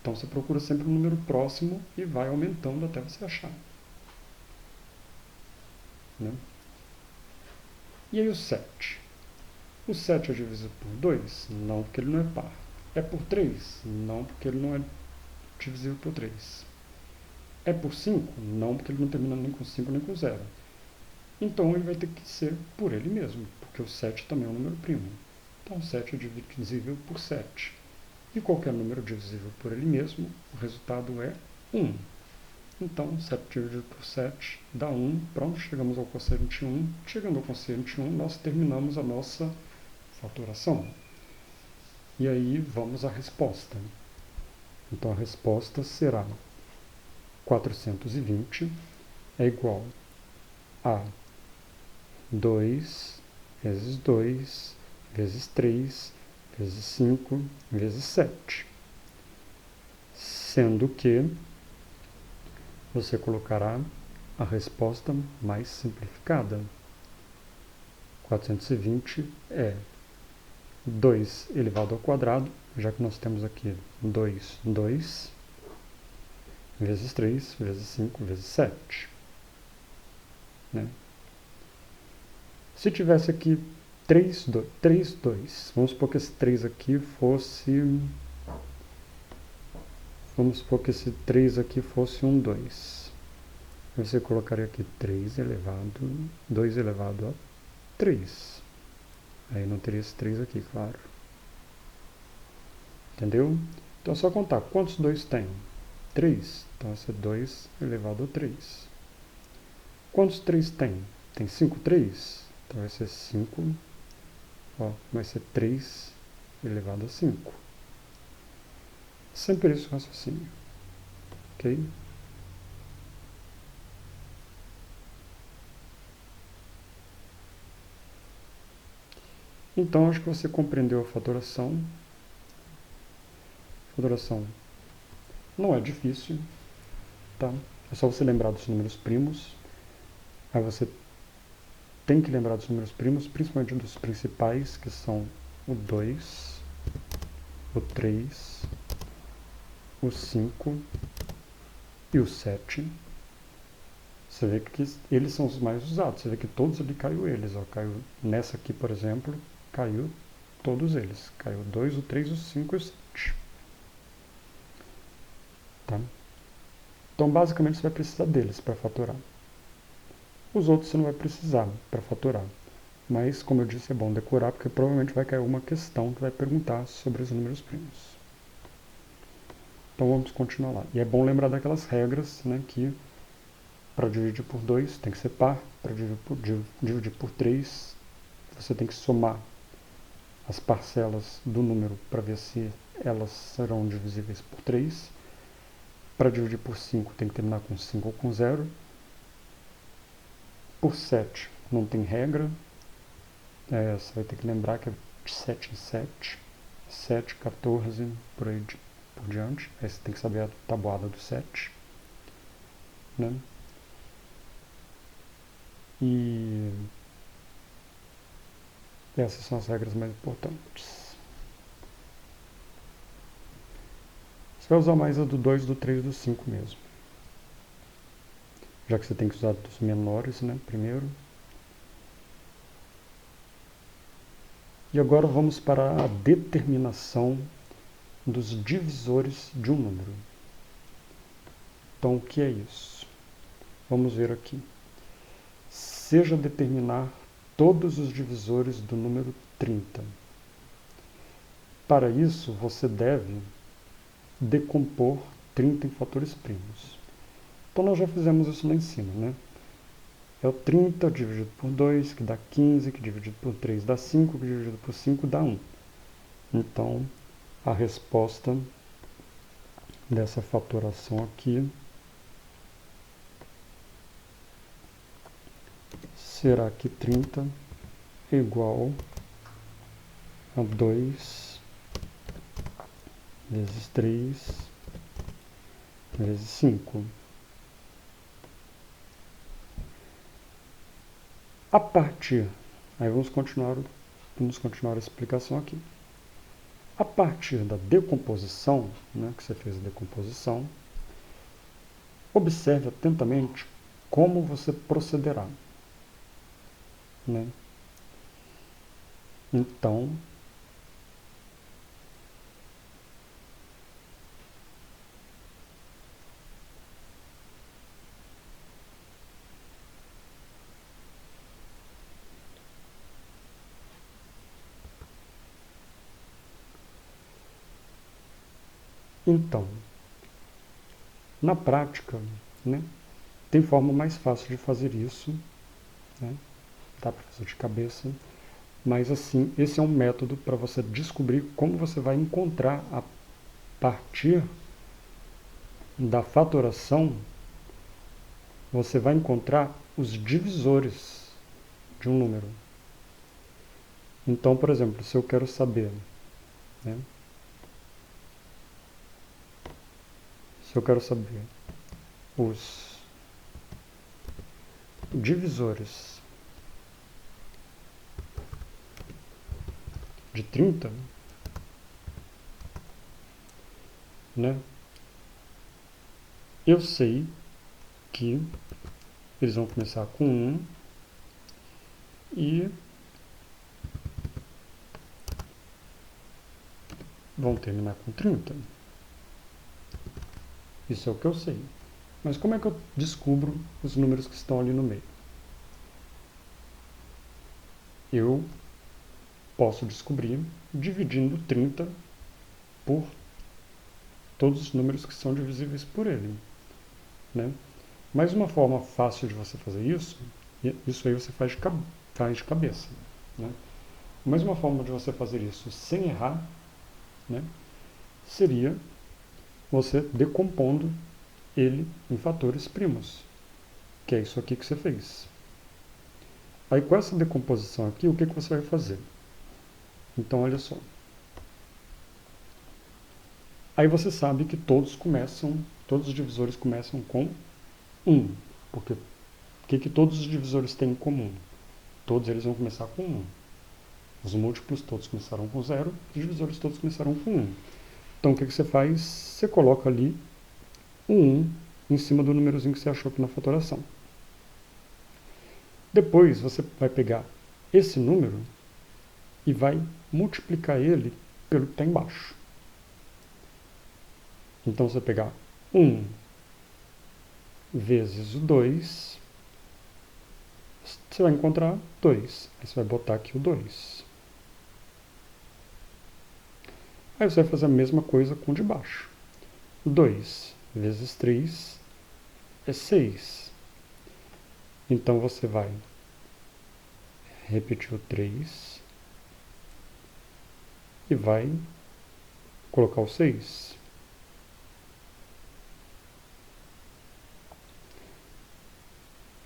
Então você procura sempre um número próximo e vai aumentando até você achar. Né? E aí o 7? O 7 é divisível por 2? Não, porque ele não é par. É por 3? Não, porque ele não é divisível por 3. É por 5? Não, porque ele não termina nem com 5 nem com 0. Então ele vai ter que ser por ele mesmo, porque o 7 também é um número primo. Então 7 é divisível por 7. E qualquer número divisível por ele mesmo, o resultado é 1. Então 7 dividido por 7 dá 1. Pronto, chegamos ao quociente 1. Chegando ao quociente 1, nós terminamos a nossa fatoração. E aí vamos à resposta. Então a resposta será 420 é igual a 2 vezes 2 vezes 3 vezes 5 vezes 7. Sendo que você colocará a resposta mais simplificada. 420 é 2 elevado ao quadrado já que nós temos aqui 2, 2, vezes 3, vezes 5, vezes 7. Né? Se tivesse aqui 3, 2, vamos supor que esse 3 aqui fosse... Vamos supor que esse 3 aqui fosse um 2. Você colocaria aqui 2 elevado a 3. Aí não teria esse 3 aqui, claro. Entendeu? Então é só contar. Quantos 2 tem? 3. Então vai ser 2 elevado a 3. Quantos 3 tem? Tem 5 3. Então vai ser 5. Ó, vai ser 3 elevado a 5. Sempre isso o raciocínio. Ok? Então, acho que você compreendeu a fatoração. Fatoração não é difícil, tá? É só você lembrar dos números primos. Aí você tem que lembrar dos números primos, principalmente dos principais, que são o 2, o 3, o 5 e o 7. Você vê que eles são os mais usados. Você vê que todos ali caiu eles. Ó. Caiu nessa aqui, por exemplo, caiu todos eles. Caiu o 2, o 3, o 5 e o 7. Tá? Então, basicamente, você vai precisar deles para fatorar. Os outros você não vai precisar para fatorar. Mas, como eu disse, é bom decorar, porque provavelmente vai cair uma questão que vai perguntar sobre os números primos. Então, vamos continuar lá. E é bom lembrar daquelas regras, né, que para dividir por 2 tem que ser par, para dividir por 3 você tem que somar as parcelas do número para ver se elas serão divisíveis por 3. Para dividir por 5 tem que terminar com 5 ou com 0. Por 7 não tem regra, você vai ter que lembrar que é de 7 em 7, 7, 14, por aí por diante. Aí você tem que saber a tabuada do 7. Né? E essas são as regras mais importantes. Você vai usar mais a do 2, do 3 e do 5 mesmo. Já que você tem que usar dos menores, né, primeiro. E agora vamos para a determinação dos divisores de um número. Então, o que é isso? Vamos ver aqui. Seja determinar todos os divisores do número 30. Para isso, você deve decompor 30 em fatores primos. Então, nós já fizemos isso lá em cima, né? É o 30 dividido por 2, que dá 15, que dividido por 3 dá 5, que dividido por 5 dá 1. Então, a resposta dessa fatoração aqui será que 30 é igual a 2 vezes 3 vezes 5. A partir, aí vamos continuar a explicação aqui. A partir da decomposição, né, que você fez a decomposição, observe atentamente como você procederá. Né? Então, na prática, né, tem forma mais fácil de fazer isso, né, dá para fazer de cabeça, mas assim, esse é um método para você descobrir como você vai encontrar a partir da fatoração, você vai encontrar os divisores de um número. Então, por exemplo, se eu quero saber, né, se eu quero saber os divisores de 30, né? Eu sei que eles vão começar com 1 e vão terminar com 30. Isso é o que eu sei. Mas como é que eu descubro os números que estão ali no meio? Eu posso descobrir dividindo 30 por todos os números que são divisíveis por ele, né? Mas uma forma fácil de você fazer isso aí você faz de cabeça, né? Mas uma forma de você fazer isso sem errar, né, seria você decompondo ele em fatores primos, que é isso aqui que você fez. Aí com essa decomposição aqui, o que você vai fazer? Então olha só. Aí você sabe que todos os divisores começam com 1. Porque o que todos os divisores têm em comum? Todos eles vão começar com 1. Os múltiplos todos começaram com 0, os divisores todos começaram com 1. Então o que você faz? Você coloca ali o 1 em cima do númerozinho que você achou aqui na fatoração. Depois você vai pegar esse número e vai multiplicar ele pelo que está embaixo. Então você vai pegar 1 vezes o 2, você vai encontrar 2. Aí você vai botar aqui o 2. Aí você vai fazer a mesma coisa com o de baixo. 2 vezes 3 é 6. Então você vai repetir o 3 e vai colocar o 6.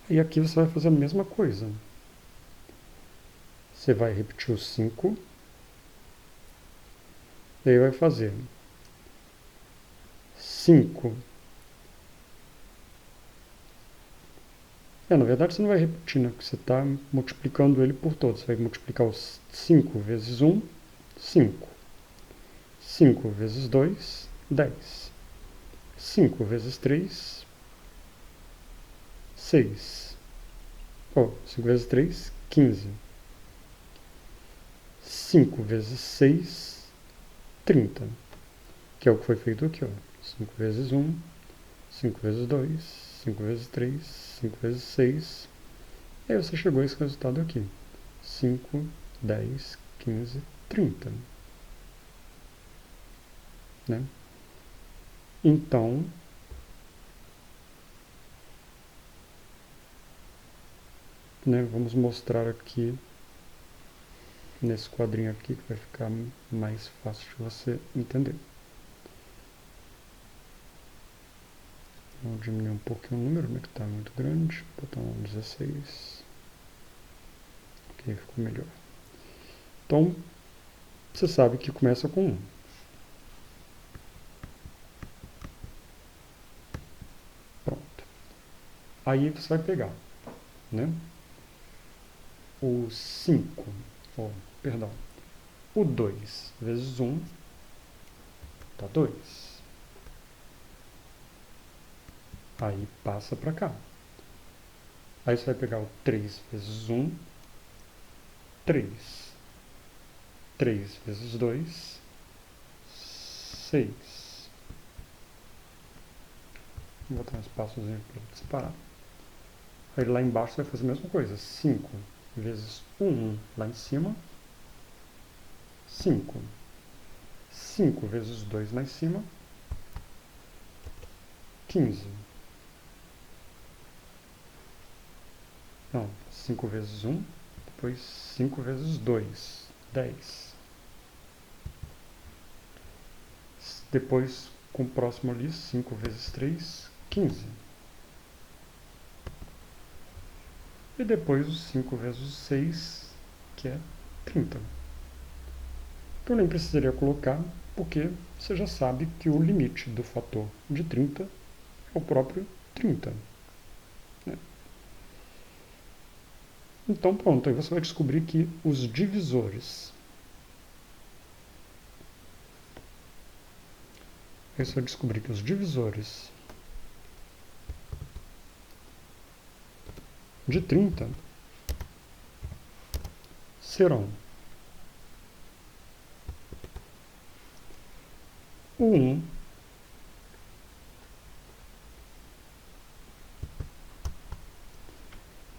E aqui você vai fazer a mesma coisa. Você vai repetir o 5. Daí vai fazer 5. Na verdade você não vai repetir, né? Porque você está multiplicando ele por todos. Você vai multiplicar os 5 vezes 1, 5. 5 vezes 2, 10. 5 vezes 3, 6. 5 vezes 3, 15. 5 vezes 6, 30. Que é o que foi feito aqui, ó. 5 vezes 1, 5 vezes 2, 5 vezes 3, 5 vezes 6. E aí você chegou a esse resultado aqui. 5, 10, 15, 30. Né? Então, vamos mostrar aqui nesse quadrinho aqui que vai ficar mais fácil de você entender. Vou diminuir um pouquinho o número, que está muito grande. Botar um 16. Ok, ficou melhor. Então, você sabe que começa com 1. Pronto. Aí você vai pegar, né? O 5, perdão, o 2 vezes 1 dá 2. Aí passa para cá. Aí você vai pegar o 3 vezes 1, 3. 3 vezes 2, 6. Vou botar um espaçozinho para separar. Aí lá embaixo você vai fazer a mesma coisa. 5 vezes 1 lá em cima, 5. 5 vezes 2 lá em cima, 15. Não, 5 vezes 1, depois 5 vezes 2, 10. Depois, com o próximo ali, 5 vezes 3, 15. E depois os 5 vezes 6, que é 30. Então nem precisaria colocar, porque você já sabe que o limite do fator de 30 é o próprio 30. Né? Então pronto, aí você vai descobrir que os divisores Aí você vai descobrir que os divisores de 30 serão o 1,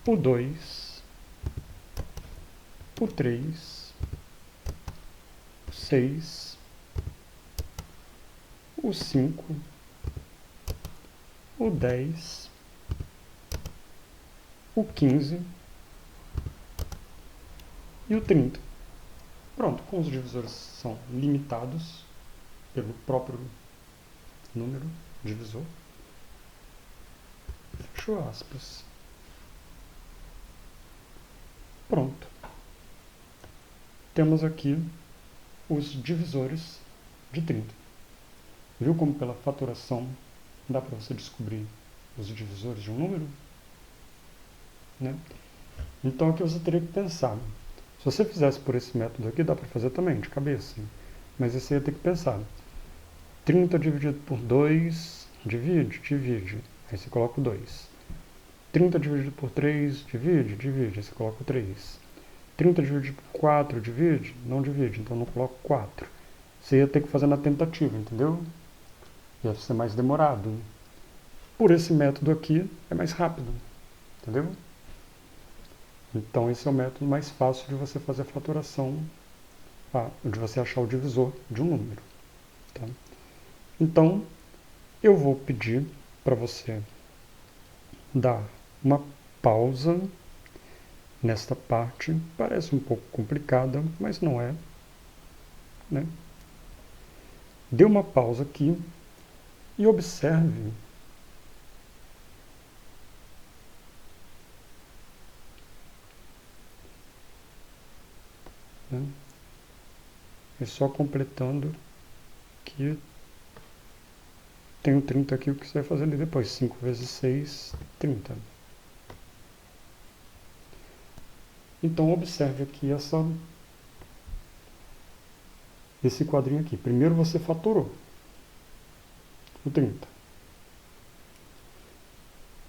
o 2, o 3, o 6, o 5, o 10, o 15 e o 30. Pronto, como os divisores são limitados pelo próprio número divisor, fechou aspas. Pronto. Temos aqui os divisores de 30. Viu como pela fatoração dá para você descobrir os divisores de um número? Né? Então aqui você teria que pensar. Se você fizesse por esse método aqui, dá para fazer também, de cabeça. Mas você ia ter que pensar. 30 dividido por 2, divide. Aí você coloca o 2. 30 dividido por 3, divide. Aí você coloca o 3. 30 dividido por 4, divide? Não divide, então não coloco 4. Você ia ter que fazer na tentativa, entendeu? Ia ser mais demorado. Por esse método aqui, é mais rápido, entendeu? Então esse é o método mais fácil de você fazer a fatoração, de você achar o divisor de um número. Tá? Então, eu vou pedir para você dar uma pausa nesta parte. Parece um pouco complicada, mas não é. Né? Dê uma pausa aqui e observe né? E só completando que tem o 30 aqui, o que você vai fazer ali depois? 5 vezes 6, 30. Então, observe aqui esse quadrinho aqui. Primeiro você fatorou o 30.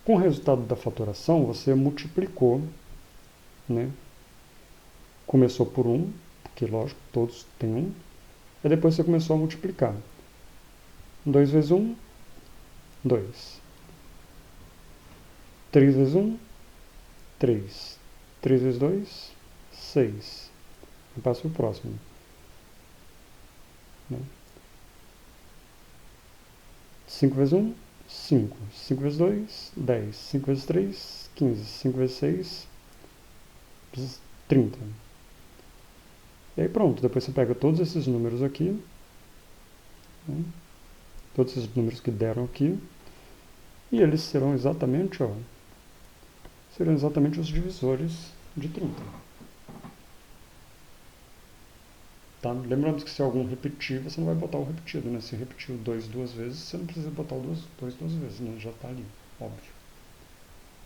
Com o resultado da fatoração, você multiplicou, né? Começou por 1, porque lógico, todos têm 1. E depois você começou a multiplicar. 2 vezes 1, 2. 3 vezes 1, 3. 3 vezes 2, 6. Eu passo para o próximo. Né? 5 vezes 1, 5. 5 vezes 2, 10. 5 vezes 3, 15. 5 vezes 6, 30. E aí pronto, depois você pega todos esses números aqui, né? Todos esses números que deram aqui, e eles serão exatamente os divisores de 30. Tá? Lembrando que se algum repetir, você não vai botar o repetido, né? Se repetiu 2 duas vezes, você não precisa botar o 2 duas vezes, né? Já está ali, óbvio.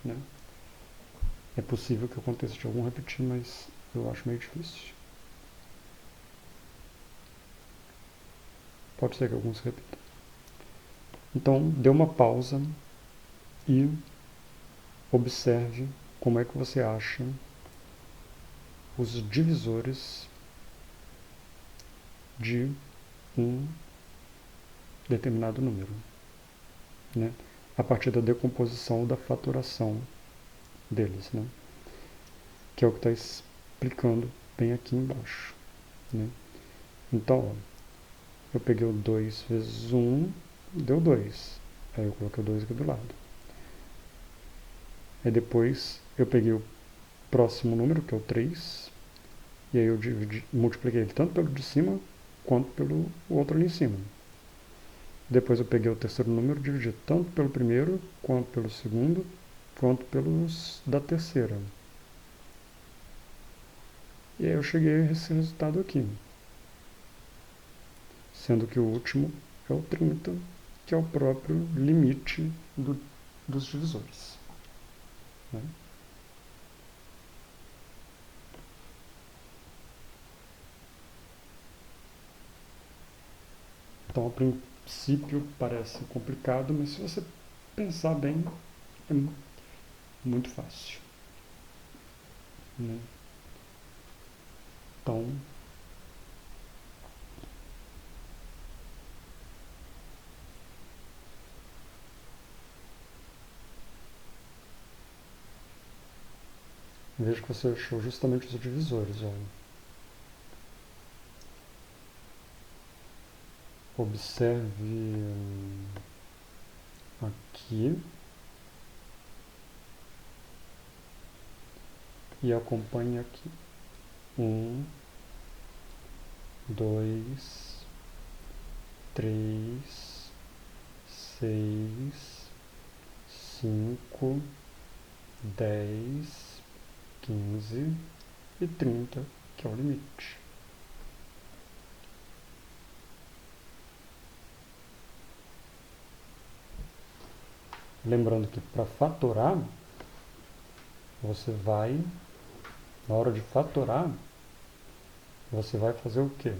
Né? É possível que aconteça de algum repetir, mas eu acho meio difícil. Pode ser que alguns repitam. Então, dê uma pausa e observe como é que você acha os divisores de um determinado número, né? A partir da decomposição ou da fatoração deles, né? Que é o que está explicando bem aqui embaixo. Né? Então, ó, eu peguei o 2 vezes 1, deu 2. Aí eu coloquei o 2 aqui do lado. Aí depois eu peguei o próximo número, que é o 3, e aí eu multipliquei ele tanto pelo de cima quanto pelo outro ali em cima. Depois eu peguei o terceiro número, dividi tanto pelo primeiro, quanto pelo segundo, quanto pelos da terceira. E aí eu cheguei a esse resultado aqui. Sendo que o último é o 30, que é o próprio limite dos divisores. Né? Então, princípio parece complicado, mas se você pensar bem, é muito fácil, né? Então, vejo que você achou justamente os divisores. Ó. Observe aqui e acompanhe aqui. 1, 2, 3, 6, 5, 10, 15 e 30, que é o limite. Lembrando que para fatorar, você vai, na hora de fatorar, você vai fazer o quê?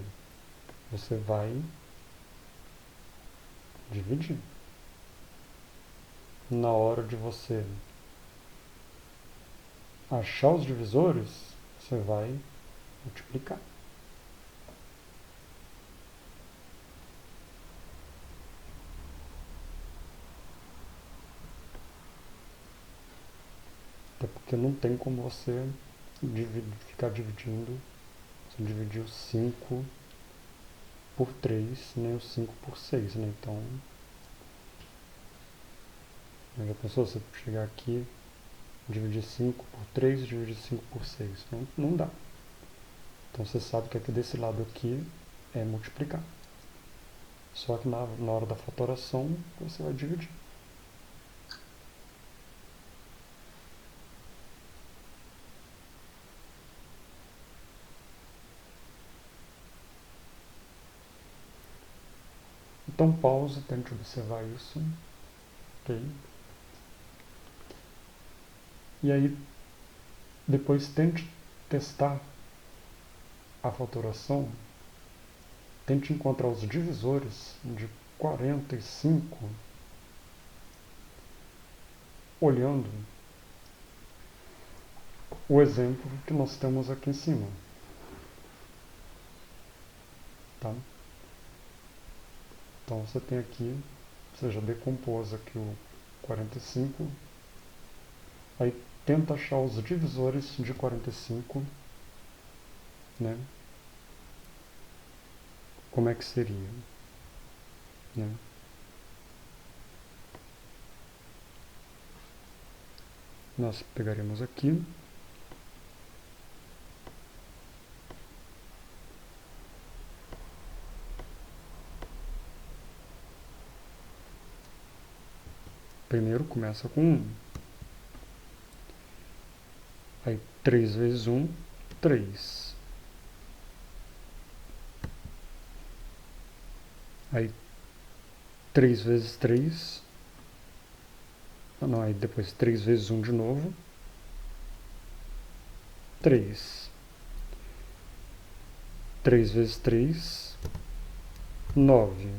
Você vai dividir. Na hora de você achar os divisores, você vai multiplicar. Até porque não tem como você ficar dividindo. Você dividiu 5 por 3, nem o 5 por 6, né? Então, já pensou você chegar aqui, dividir 5 por 3 e dividir 5 por 6? Não dá. Então você sabe que aqui desse lado aqui é multiplicar. Só que na hora da fatoração você vai dividir. Então pause, tente observar isso. Ok? E aí, depois tente testar a fatoração, tente encontrar os divisores de 45 olhando o exemplo que nós temos aqui em cima. Tá? Então você tem aqui, você já decompôs aqui o 45, aí tenta achar os divisores de 45, né? Como é que seria? Né? Nós pegaremos aqui, primeiro começa com 1, aí 3 vezes 1, 3, aí 3 vezes 3, não, aí depois 3 vezes 1 de novo, 3, 3 vezes 3, 9,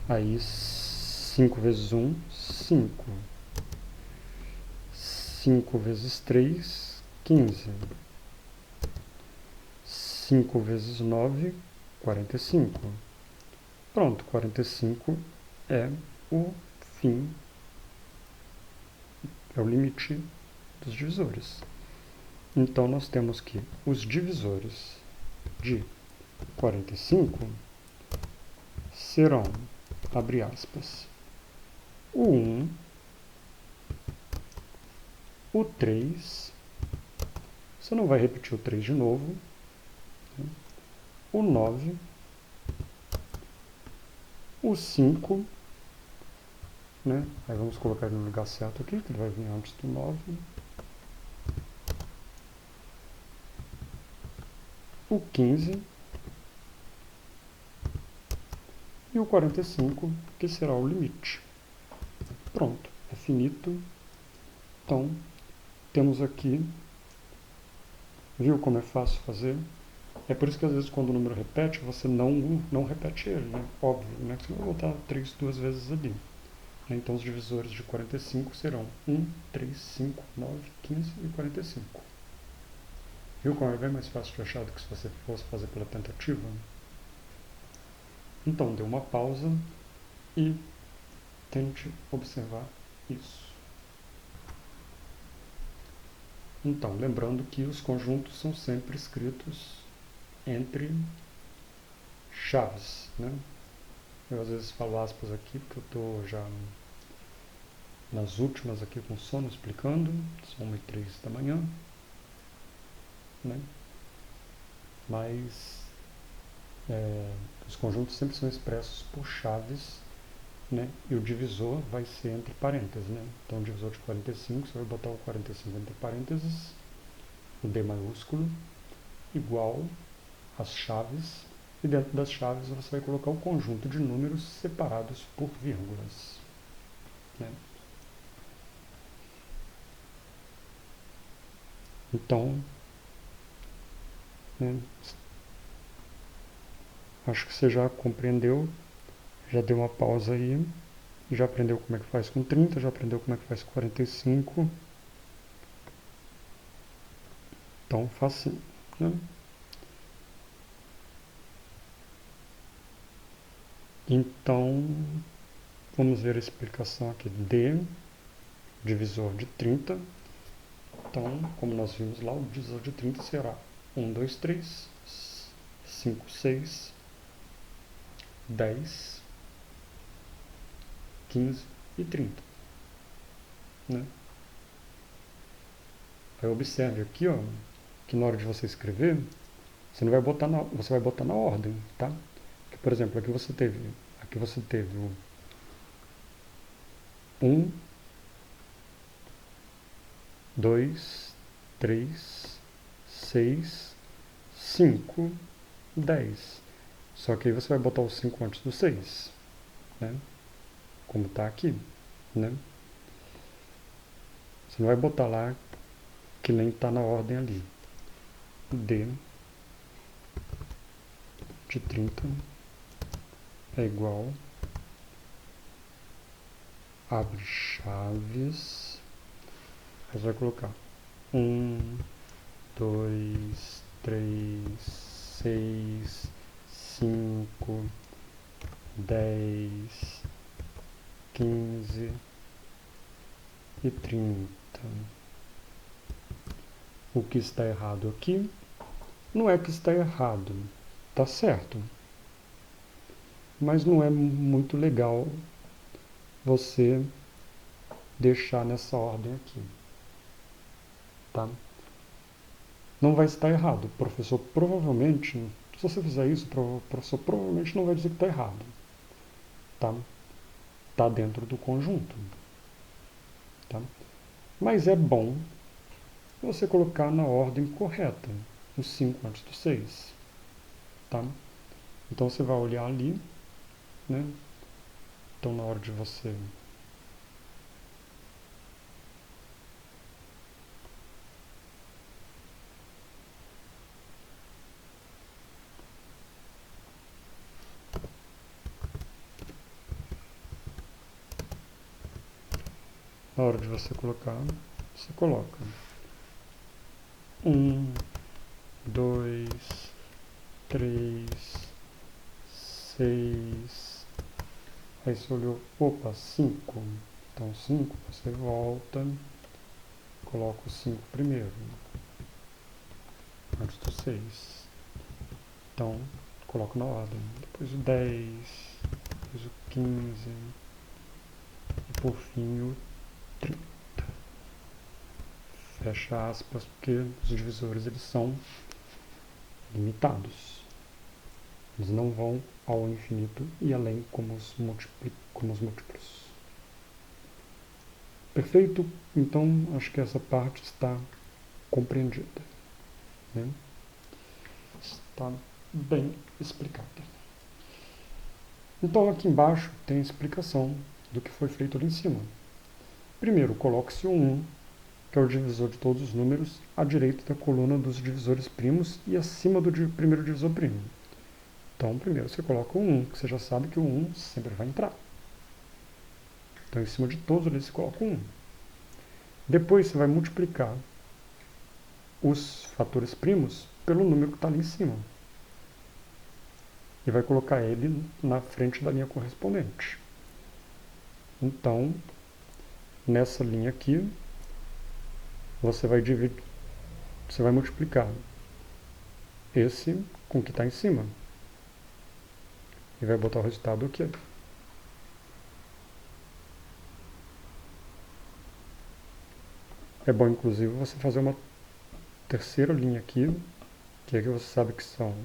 aí 5 vezes 1, 5, 5 vezes 3, 15, 5 vezes 9, 45. Pronto, 45 é o fim, é o limite dos divisores. Então nós temos que os divisores de 45 serão, abre aspas, o 1, o 3, você não vai repetir o 3 de novo, né? O 9, o 5, né? Aí vamos colocar ele no lugar certo aqui, que ele vai vir antes do 9. O 15 e o 45, que será o limite. Pronto, é finito. Então, temos aqui, viu como é fácil fazer? É por isso que às vezes quando o número repete, você não repete ele, né? Óbvio, né? Você não vai botar 3 duas vezes ali. Então os divisores de 45 serão 1, 3, 5, 9, 15 e 45. Viu como é bem mais fácil de achar do que se você fosse fazer pela tentativa? Então dê uma pausa e tente observar isso. Então, lembrando que os conjuntos são sempre escritos entre chaves, né? Eu às vezes falo aspas aqui porque eu estou já nas últimas aqui com sono explicando, são 1h03 da manhã, né? Mas os conjuntos sempre são expressos por chaves, né? E o divisor vai ser entre parênteses, né? Então o divisor de 45, você vai botar o 45 entre parênteses, o D maiúsculo, igual às chaves, e dentro das chaves você vai colocar o conjunto de números separados por vírgulas, né? Então, né, acho que você já compreendeu, já deu uma pausa aí, já aprendeu como é que faz com 30, já aprendeu como é que faz com 45. Então, facinho, né? Então, vamos ver a explicação aqui. D, divisor de 30. Então, como nós vimos lá, o divisor de 30 será 1, 2, 3, 5, 6, 10, 15 e 30. Né? Aí observe aqui, ó, que na hora de você escrever, você vai botar na ordem, tá? Que, por exemplo, aqui você teve o 1, 2, 3, 6, 5, 10. Só que aí você vai botar o 5 antes do 6, né? Como está aqui, né? Você não vai botar lá que nem está na ordem ali. D de 30 é igual, abre chaves, aí você vai colocar 1, 2, 3, 6, 5, 10, 15 e 30. O que está errado aqui não é que está errado, está certo. Mas não é muito legal você deixar nessa ordem aqui, tá? Não vai estar errado. O professor provavelmente, se você fizer isso, o professor provavelmente não vai dizer que está errado, tá? Tá dentro do conjunto, tá? Mas é bom você colocar na ordem correta, o 5 antes do 6, tá? Então você vai olhar ali, né? Então na hora de você colocar, você coloca 1, 2, 3, 6, aí você olhou, opa, 5, então 5, você volta, coloca o 5 primeiro, antes do 6, então coloco na ordem, depois o 10, depois o 15, e por fim o 30. Fecha aspas, porque os divisores eles são limitados. Eles não vão ao infinito e além como os múltiplos. Perfeito? Então, acho que essa parte está compreendida, né? Está bem explicada. Então, aqui embaixo tem a explicação do que foi feito ali em cima. Primeiro, coloque-se o 1, que é o divisor de todos os números, à direita da coluna dos divisores primos e acima do primeiro divisor primo. Então, primeiro você coloca o 1, que você já sabe que o 1 sempre vai entrar. Então, em cima de todos eles você coloca o 1. Depois você vai multiplicar os fatores primos pelo número que está ali em cima. E vai colocar ele na frente da linha correspondente. Então, nessa linha aqui, você vai multiplicar esse com o que está em cima. E vai botar o resultado aqui. É bom, inclusive, você fazer uma terceira linha aqui, que aqui você sabe que são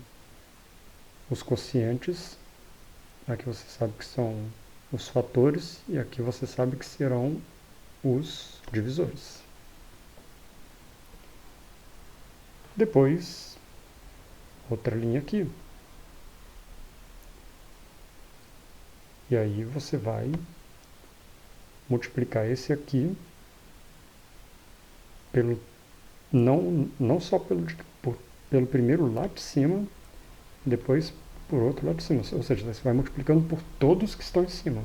os quocientes, aqui você sabe que são os fatores, e aqui você sabe que serão os divisores. Depois, outra linha aqui. E aí você vai multiplicar esse aqui pelo não só pelo primeiro lá de cima, depois por outro lá de cima. Ou seja, você vai multiplicando por todos que estão em cima.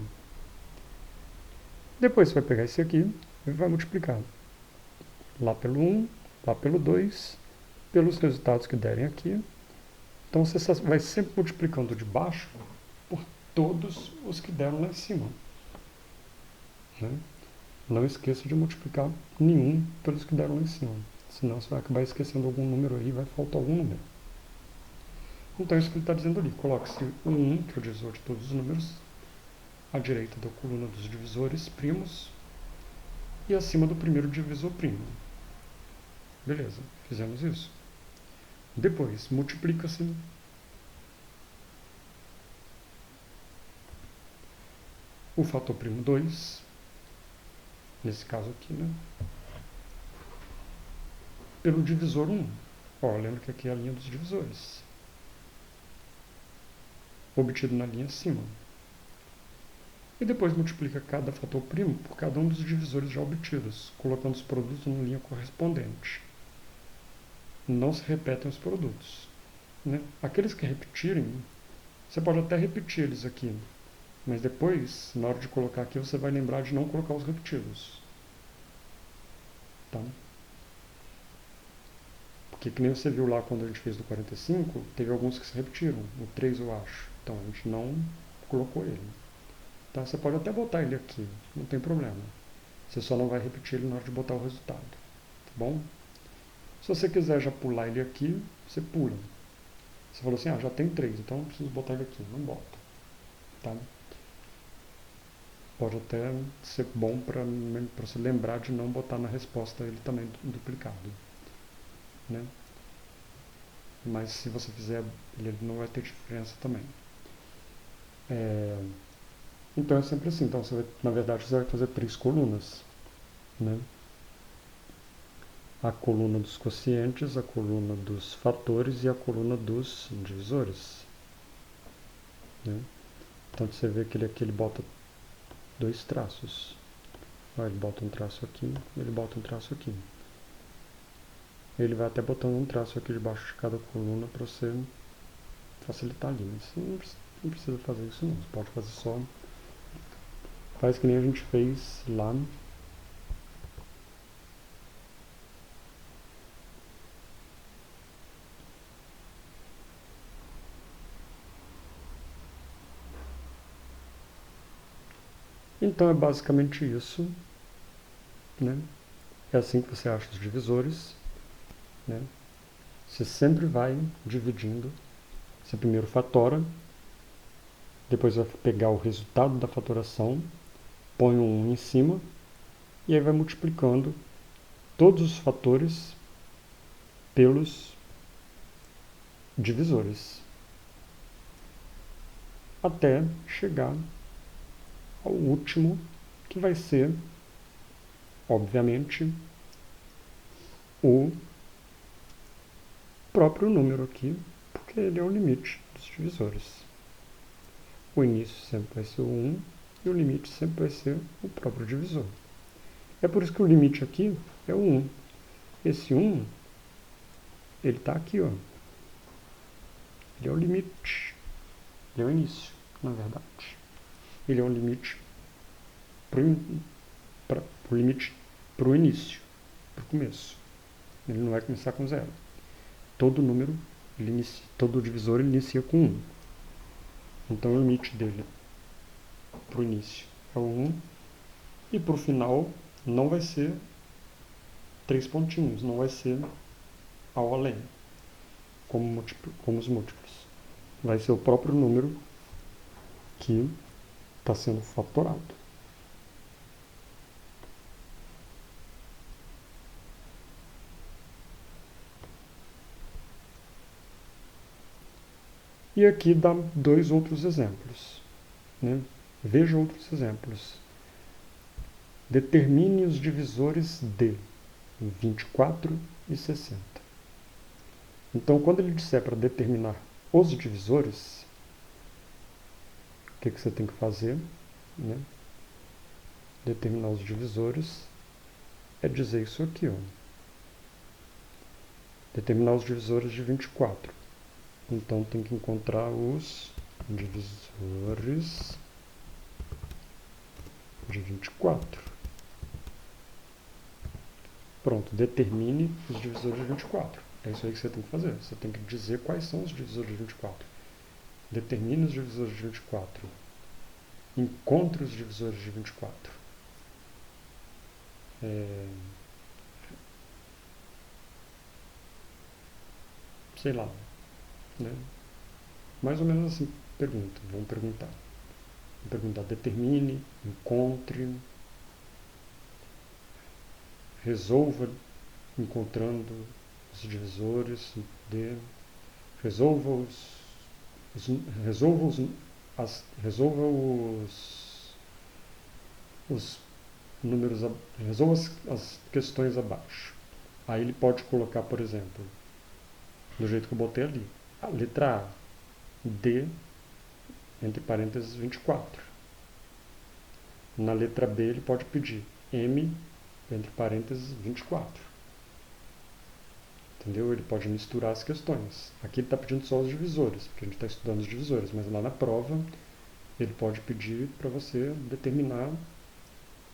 Depois você vai pegar esse aqui e vai multiplicar lá pelo 1, lá pelo 2, pelos resultados que derem aqui. Então você vai sempre multiplicando de baixo por todos os que deram lá em cima. Né? Não esqueça de multiplicar nenhum pelos que deram lá em cima. Senão você vai acabar esquecendo algum número aí e vai faltar algum número. Então é isso que ele está dizendo ali. Coloque-se o 1, que é o divisor de todos os números, à direita da coluna dos divisores primos e acima do primeiro divisor primo. Beleza, fizemos isso. Depois, multiplica-se o fator primo 2, nesse caso aqui, né? Pelo divisor 1. Ó, lembra que aqui é a linha dos divisores. Obtido na linha acima. E depois multiplica cada fator primo por cada um dos divisores já obtidos, colocando os produtos na linha correspondente. Não se repetem os produtos. Né? Aqueles que repetirem, você pode até repetir eles aqui, mas depois, na hora de colocar aqui, você vai lembrar de não colocar os repetidos. Tá? Porque que nem você viu lá quando a gente fez do 45, teve alguns que se repetiram, o 3 eu acho. Então a gente não colocou ele. Tá? Você pode até botar ele aqui, não tem problema. Você só não vai repetir ele na hora de botar o resultado. Tá bom? Se você quiser já pular ele aqui, você pula. Você falou assim, já tem 3, então não preciso botar ele aqui. Não bota. Tá? Pode até ser bom para você lembrar de não botar na resposta ele também duplicado. Né? Mas se você fizer, ele não vai ter diferença também. Então é sempre assim. Então, na verdade, você vai fazer 3 colunas. Né? A coluna dos quocientes, a coluna dos fatores e a coluna dos divisores. Né? Então você vê que ele aqui ele bota 2 traços. Ele bota um traço aqui, ele bota um traço aqui. Ele vai até botando um traço aqui debaixo de cada coluna para você facilitar ali. Mas você não precisa fazer isso não. Você pode fazer só. Faz que nem a gente fez lá. Então é basicamente isso. Né? É assim que você acha os divisores. Né? Você sempre vai dividindo. Você primeiro fatora, depois vai pegar o resultado da fatoração, põe um 1 em cima, e aí vai multiplicando todos os fatores pelos divisores, até chegar ao último, que vai ser, obviamente, o próprio número aqui, porque ele é o limite dos divisores. O início sempre vai ser o 1 e o limite sempre vai ser o próprio divisor. É por isso que o limite aqui é o 1. Esse 1, ele está aqui, ó. Ele é o limite. Ele é o início, na verdade. Ele é um limite para o início, para o começo. Ele não vai começar com 0. Todo número, todo divisor ele inicia com 1. Então o limite dele para o início é o 1. E para o final não vai ser 3 pontinhos, não vai ser ao além, como os múltiplos. Vai ser o próprio número que está sendo fatorado. E aqui dá 2 outros exemplos. Né? Veja outros exemplos. Determine os divisores de 24 e 60. Então, quando ele disser para determinar os divisores, o que você tem que fazer? Né? Determinar os divisores é dizer isso aqui. Ó. Determinar os divisores de 24. Então, tem que encontrar os divisores de 24. Pronto, determine os divisores de 24. É isso aí que você tem que fazer. Você tem que dizer quais são os divisores de 24. Determine os divisores de 24. Encontre os divisores de 24. Sei lá. Né? Mais ou menos assim, pergunta. Vamos perguntar. Vamos perguntar, determine, encontre, resolva encontrando os divisores de... Resolva os números, resolva as questões abaixo. Aí ele pode colocar, por exemplo, do jeito que eu botei ali, a letra A, D, entre parênteses 24. Na letra B ele pode pedir M, entre parênteses 24. Entendeu? Ele pode misturar as questões. Aqui ele está pedindo só os divisores, porque a gente está estudando os divisores, mas lá na prova ele pode pedir para você determinar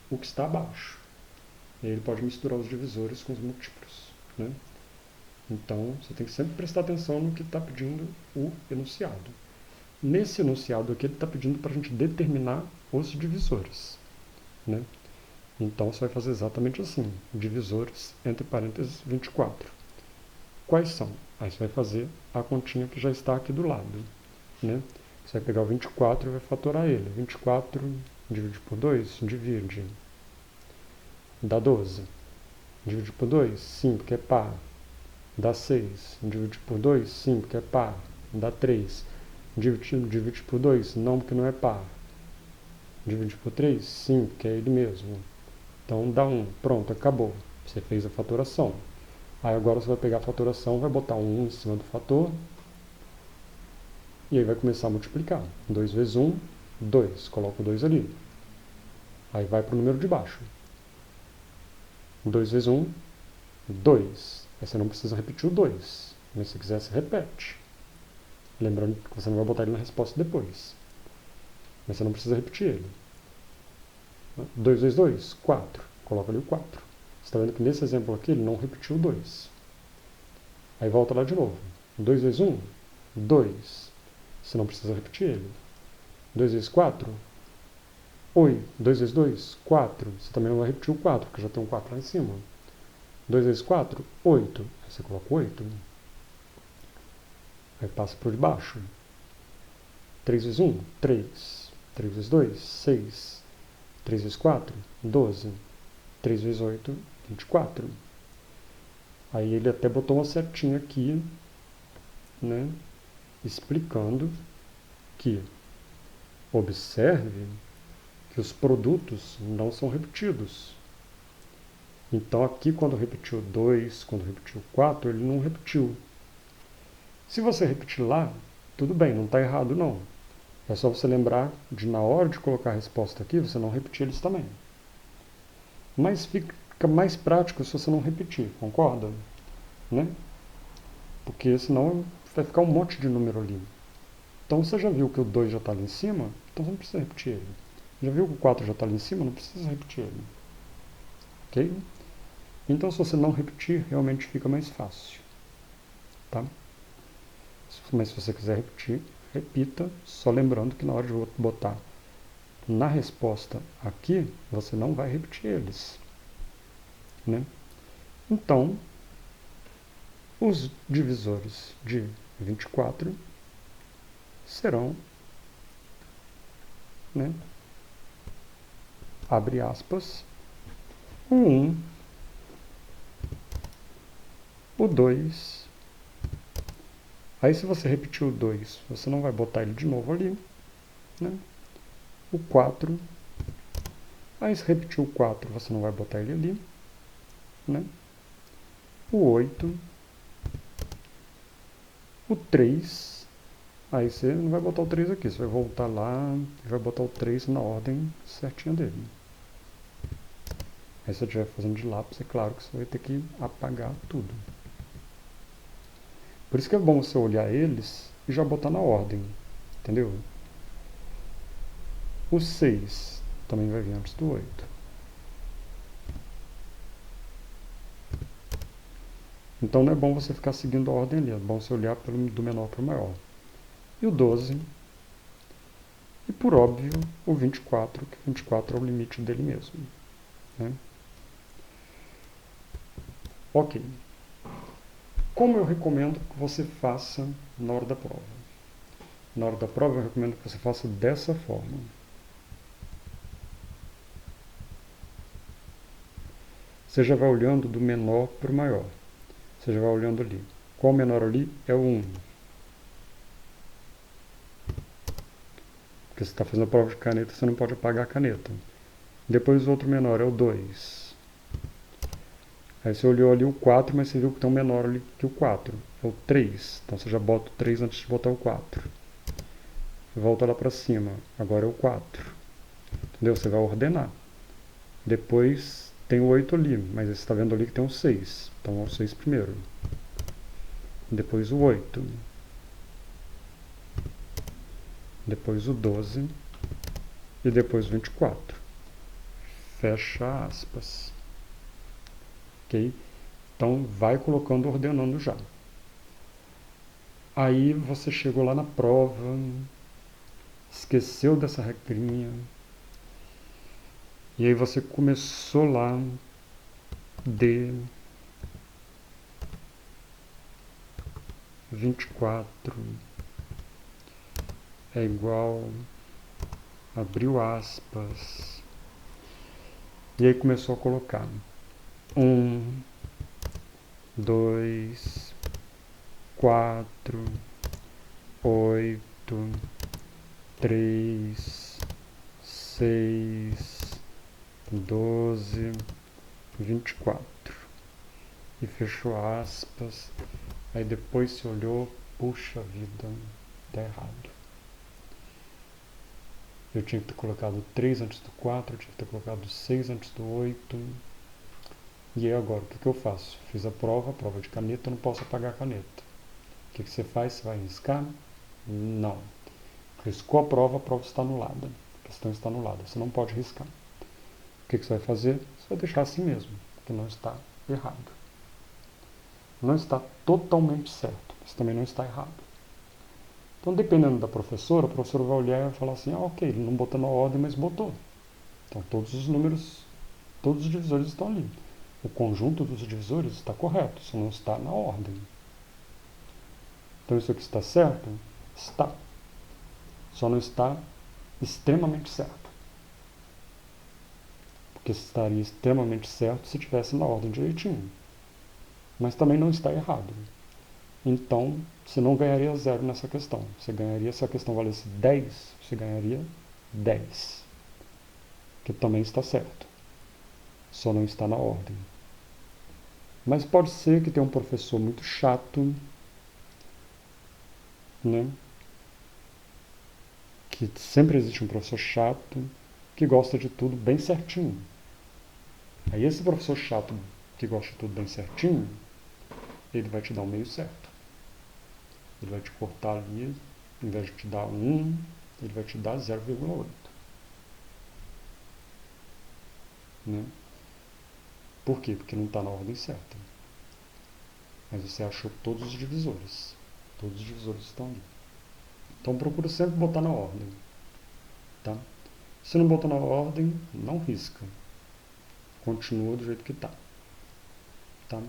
o que está abaixo. E aí ele pode misturar os divisores com os múltiplos. Né? Então, você tem que sempre prestar atenção no que está pedindo o enunciado. Nesse enunciado aqui, ele está pedindo para a gente determinar os divisores. Né? Então, você vai fazer exatamente assim. Divisores, entre parênteses, 24. Quais são? Aí você vai fazer a continha que já está aqui do lado. Né? Você vai pegar o 24 e vai fatorar ele. 24 divide por 2, divide. Dá 12. Divide por 2, sim, porque é par. Dá 6. Divide por 2, sim, porque é par. Dá 3. Divide por 2, não, porque não é par. Divide por 3, sim, porque é ele mesmo. Então dá 1. Pronto, acabou. Você fez a fatoração. Aí agora você vai pegar a fatoração, vai botar um 1 em cima do fator. E aí vai começar a multiplicar. 2 vezes 1, 2. Coloca o 2 ali. Aí vai para o número de baixo. 2 vezes 1, 2. Aí você não precisa repetir o 2. Mas se quiser, você repete. Lembrando que você não vai botar ele na resposta depois. Mas você não precisa repetir ele. 2 vezes 2, 4. Coloca ali o 4. Você está vendo que nesse exemplo aqui ele não repetiu o 2. Aí volta lá de novo. 2 vezes 1, 2. Você não precisa repetir ele. 2 vezes 4, 8. 2 vezes 2, 4. Você também não vai repetir o 4, porque já tem um 4 lá em cima. 2 vezes 4, 8. Aí você coloca 8. Aí passa por debaixo. 3 vezes 1, 3. 3 vezes 2, 6. 3 vezes 4, 12. 3 vezes 8, 24. Aí ele até botou uma setinha aqui, né, explicando que observe que os produtos não são repetidos. Então aqui quando repetiu 2, quando repetiu 4, ele não repetiu. Se você repetir lá, tudo bem, não está errado não. É só você lembrar de, na hora de colocar a resposta aqui, você não repetir eles também. Mas fica mais prático se você não repetir, concorda? Né? Porque senão vai ficar um monte de número ali. Então você já viu que o 2 já está ali em cima, então você não precisa repetir ele. Já viu que o 4 já está ali em cima, não precisa repetir ele. Ok? Então se você não repetir, realmente fica mais fácil. Tá? Mas se você quiser repetir, repita, só lembrando que na hora de botar na resposta aqui, você não vai repetir eles. Né? Então, os divisores de 24 serão, né, abre aspas, o 1, o 2. Aí se você repetir o 2, você não vai botar ele de novo ali. Né? O 4. Aí se repetir o 4, você não vai botar ele ali. Né? O 8. O 3. Aí você não vai botar o 3 aqui, você vai voltar lá e vai botar o 3 na ordem certinha dele. Aí se você estiver fazendo de lápis, é claro que você vai ter que apagar tudo. Por isso que é bom você olhar eles e já botar na ordem, entendeu? O 6 também vai vir antes do 8. Então não é bom você ficar seguindo a ordem ali, é bom você olhar do menor para o maior. E o 12. E por óbvio, o 24, que 24 é o limite dele mesmo. Né? Ok. Como eu recomendo que você faça na hora da prova? Na hora da prova eu recomendo que você faça dessa forma. Você já vai olhando do menor para o maior. Você já vai olhando ali. Qual o menor ali? É o 1. Porque você está fazendo a prova de caneta, você não pode apagar a caneta. Depois o outro menor é o 2. Aí você olhou ali o 4, mas você viu que tem um menor ali que o 4. É o 3. Então você já bota o 3 antes de botar o 4. Volta lá para cima. Agora é o 4. Entendeu? Você vai ordenar. Depois tem o 8 ali, mas você está vendo ali que tem o 6. Então é o 6 primeiro. Depois o 8. Depois o 12. E depois o 24. Fecha aspas. Ok? Então vai colocando, ordenando já. Aí você chegou lá na prova, esqueceu dessa regrinha, e aí você começou lá D 24 é igual, abriu aspas, e aí começou a colocar 1, 2, 4, 8, 3, 6, 12, 24. E fechou aspas. Aí depois se olhou, puxa vida, tá errado. Eu tinha que ter colocado 3 antes do 4, eu tinha que ter colocado 6 antes do 8. E aí agora, o que eu faço? Fiz a prova de caneta, eu não posso apagar a caneta. O que você faz? Você vai riscar? Não. Riscou a prova está anulada. A questão está anulada, você não pode riscar. O que você vai fazer? Você vai deixar assim mesmo, porque não está errado. Não está totalmente certo, mas também não está errado. Então, dependendo da professora, a professora vai olhar e vai falar assim, ok, ele não botou na ordem, mas botou. Então, todos os números, todos os divisores estão ali. O conjunto dos divisores está correto, só não está na ordem. Então, isso aqui está certo? Está. Só não está extremamente certo. Porque estaria extremamente certo se estivesse na ordem direitinho. Mas também não está errado. Então, você não ganharia 0 nessa questão. Você ganharia, se a questão valesse 10, você ganharia 10. Que também está certo. Só não está na ordem. Mas pode ser que tenha um professor muito chato, né? Que sempre existe um professor chato, que gosta de tudo bem certinho. Aí esse professor chato que gosta de tudo bem certinho, ele vai te dar o meio certo. Ele vai te cortar ali, ao invés de te dar 1, ele vai te dar 0,8. Né? Por quê? Porque não está na ordem certa. Mas você achou todos os divisores. Todos os divisores estão ali. Então procura sempre botar na ordem. Tá? Se não botar na ordem, não risca. Continua do jeito que está. Tá?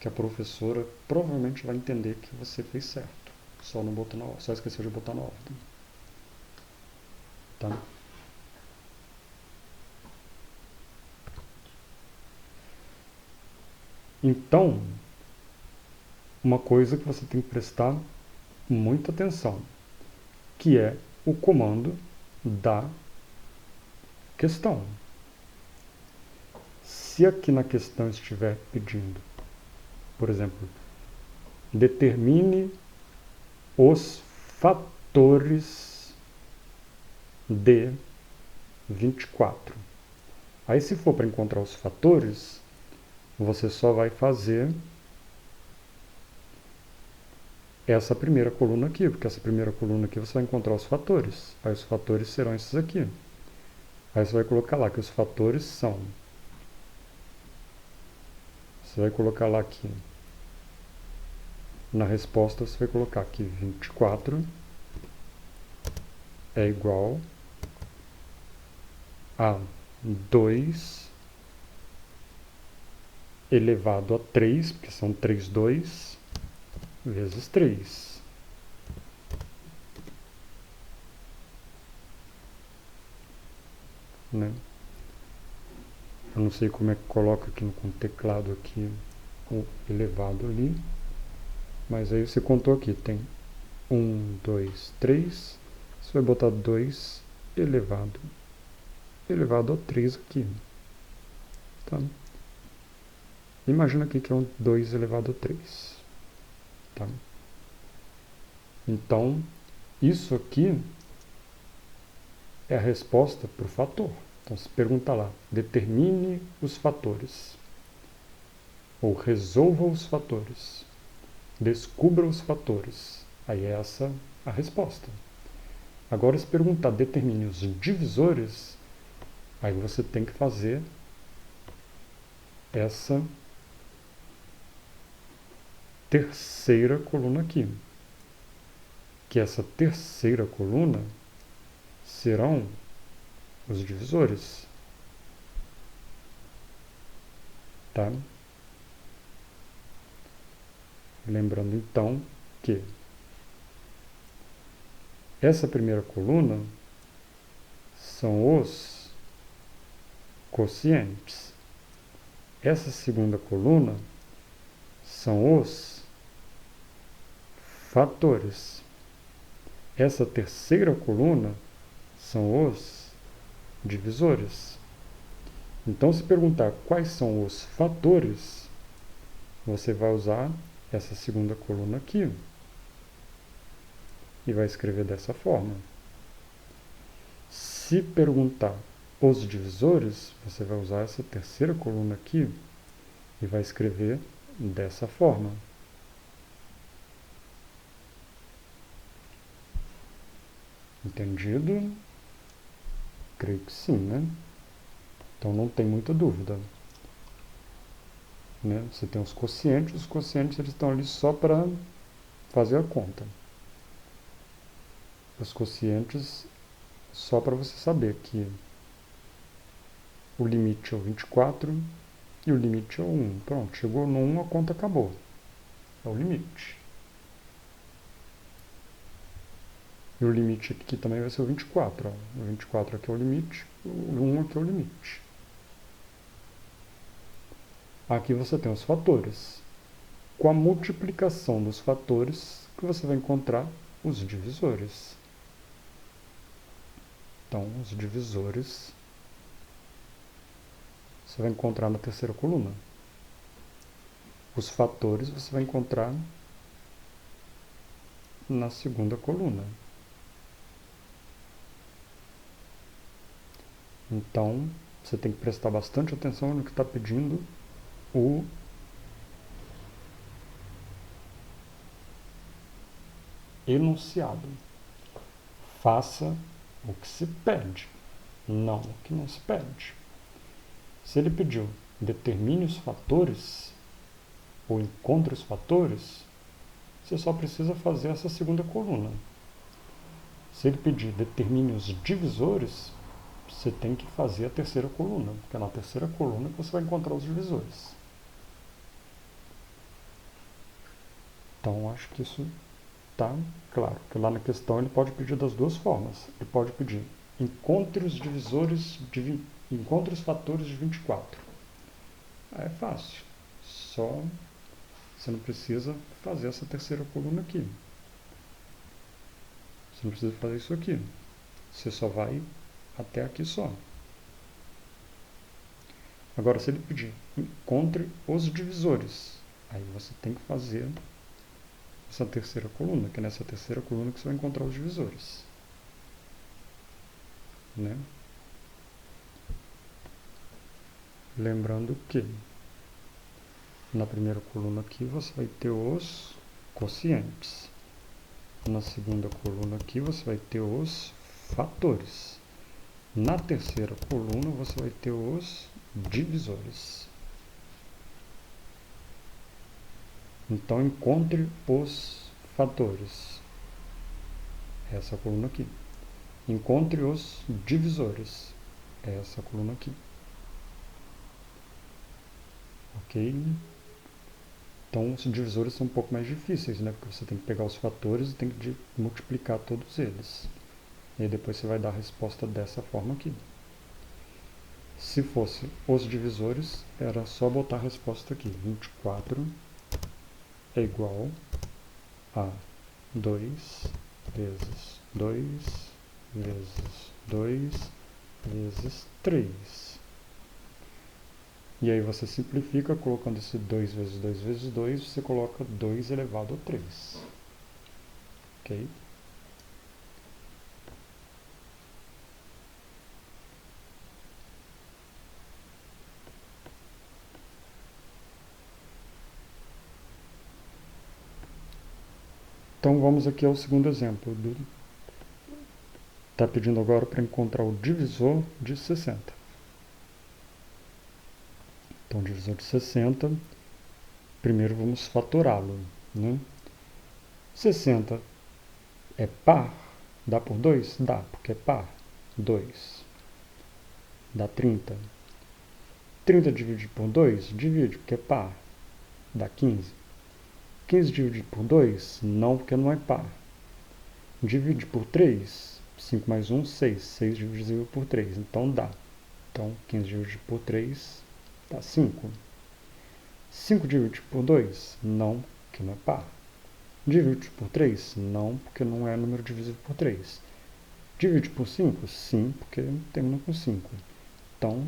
Que a professora provavelmente vai entender que você fez certo. Só não botou na ordem. Só esqueceu de botar na ordem. Tá? Então, uma coisa que você tem que prestar muita atenção, que é o comando da questão. Se aqui na questão estiver pedindo, por exemplo, determine os fatores de 24. Aí se for para encontrar os fatores, você só vai fazer essa primeira coluna aqui, porque essa primeira coluna aqui você vai encontrar os fatores. Aí os fatores serão esses aqui. Aí você vai colocar lá que os fatores são... Você vai colocar lá aqui. Na resposta você vai colocar que 24 é igual a 2 elevado a 3, porque são 3, 2, vezes 3. Né? Eu não sei como é que coloca aqui com o teclado aqui o elevado ali. Mas aí você contou aqui, tem 1, 2, 3. Você vai botar 2 elevado a 3 aqui. Tá? Imagina aqui que é um 2 elevado a 3. Tá? Então, isso aqui é a resposta para o fator. Então, se pergunta lá, determine os fatores. Ou resolva os fatores. Descubra os fatores. Aí é essa a resposta. Agora, se perguntar, determine os divisores, aí você tem que fazer essa terceira coluna aqui. Que essa terceira coluna serão os divisores. Tá? Lembrando então que essa primeira coluna são os quocientes. Essa segunda coluna são os fatores. Essa terceira coluna são os divisores. Então, se perguntar quais são os fatores, você vai usar essa segunda coluna aqui e vai escrever dessa forma. Se perguntar os divisores, você vai usar essa terceira coluna aqui e vai escrever dessa forma. Entendido? Creio que sim, né? Então não tem muita dúvida. Né? Você tem os quocientes eles estão ali só para fazer a conta. Os quocientes só para você saber que o limite é o 24 e o limite é o 1. Pronto, chegou no 1, a conta acabou. É o limite. E o limite aqui também vai ser o 24. Ó. O 24 aqui é o limite, o 1 aqui é o limite. Aqui você tem os fatores. Com a multiplicação dos fatores que você vai encontrar os divisores. Então, os divisores você vai encontrar na terceira coluna. Os fatores você vai encontrar na segunda coluna. Então, você tem que prestar bastante atenção no que está pedindo o enunciado. Faça o que se pede, não o que não se pede. Se ele pediu determine os fatores ou encontre os fatores, você só precisa fazer essa segunda coluna. Se ele pedir determine os divisores, você tem que fazer a terceira coluna, porque é na terceira coluna que você vai encontrar os divisores. Então, acho que isso está claro, que lá na questão ele pode pedir das duas formas. Ele pode pedir encontre os divisores, encontre os fatores de 24. Aí é fácil, só você não precisa fazer essa terceira coluna aqui. Você não precisa fazer isso aqui. Você só vai até aqui só. Agora, se ele pedir encontre os divisores, aí você tem que fazer essa terceira coluna, que é nessa terceira coluna que você vai encontrar os divisores. Né? Lembrando que na primeira coluna aqui você vai ter os quocientes. Na segunda coluna aqui você vai ter os fatores. Na terceira coluna você vai ter os divisores. Então encontre os fatores. Essa coluna aqui. Encontre os divisores. Essa coluna aqui. Ok? Então os divisores são um pouco mais difíceis, né? Porque você tem que pegar os fatores e tem que multiplicar todos eles. E aí depois você vai dar a resposta dessa forma aqui. Se fosse os divisores, era só botar a resposta aqui. 24 é igual a 2 vezes 2 vezes 2 vezes 3. E aí você simplifica colocando esse 2 vezes 2 vezes 2, você coloca 2 elevado a 3. Ok? Então vamos aqui ao segundo exemplo. Está pedindo agora para encontrar o divisor de 60. Então, divisor de 60, primeiro vamos fatorá-lo. Né? 60 é par? Dá por 2? Dá, porque é par. 2. Dá 30. 30 dividido por 2? Divide, porque é par. Dá 15. 15 dividido por 2? Não, porque não é par. Divide por 3? 5 mais 1, 6. 6 divisível por 3, então dá. Então, 15 dividido por 3 dá 5. 5 dividido por 2? Não, porque não é par. Divide por 3? Não, porque não é número divisível por 3. Divide por 5? Sim, porque termina com 5. Então,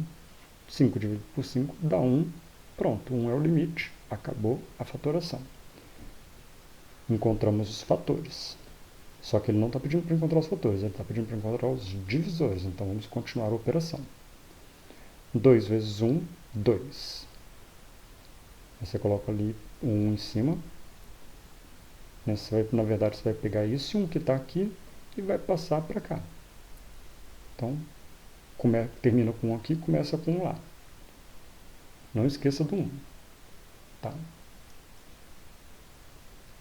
5 dividido por 5 dá 1. Pronto, 1 é o limite. Acabou a fatoração. Encontramos os fatores. Só que ele não está pedindo para encontrar os fatores, ele está pedindo para encontrar os divisores. Então, vamos continuar a operação. 2 vezes 1, 2. Você coloca ali 1 em cima. Na verdade, você vai pegar esse 1 que está aqui e vai passar para cá. Então, termina com 1 aqui, começa com 1 lá. Não esqueça do 1. Tá?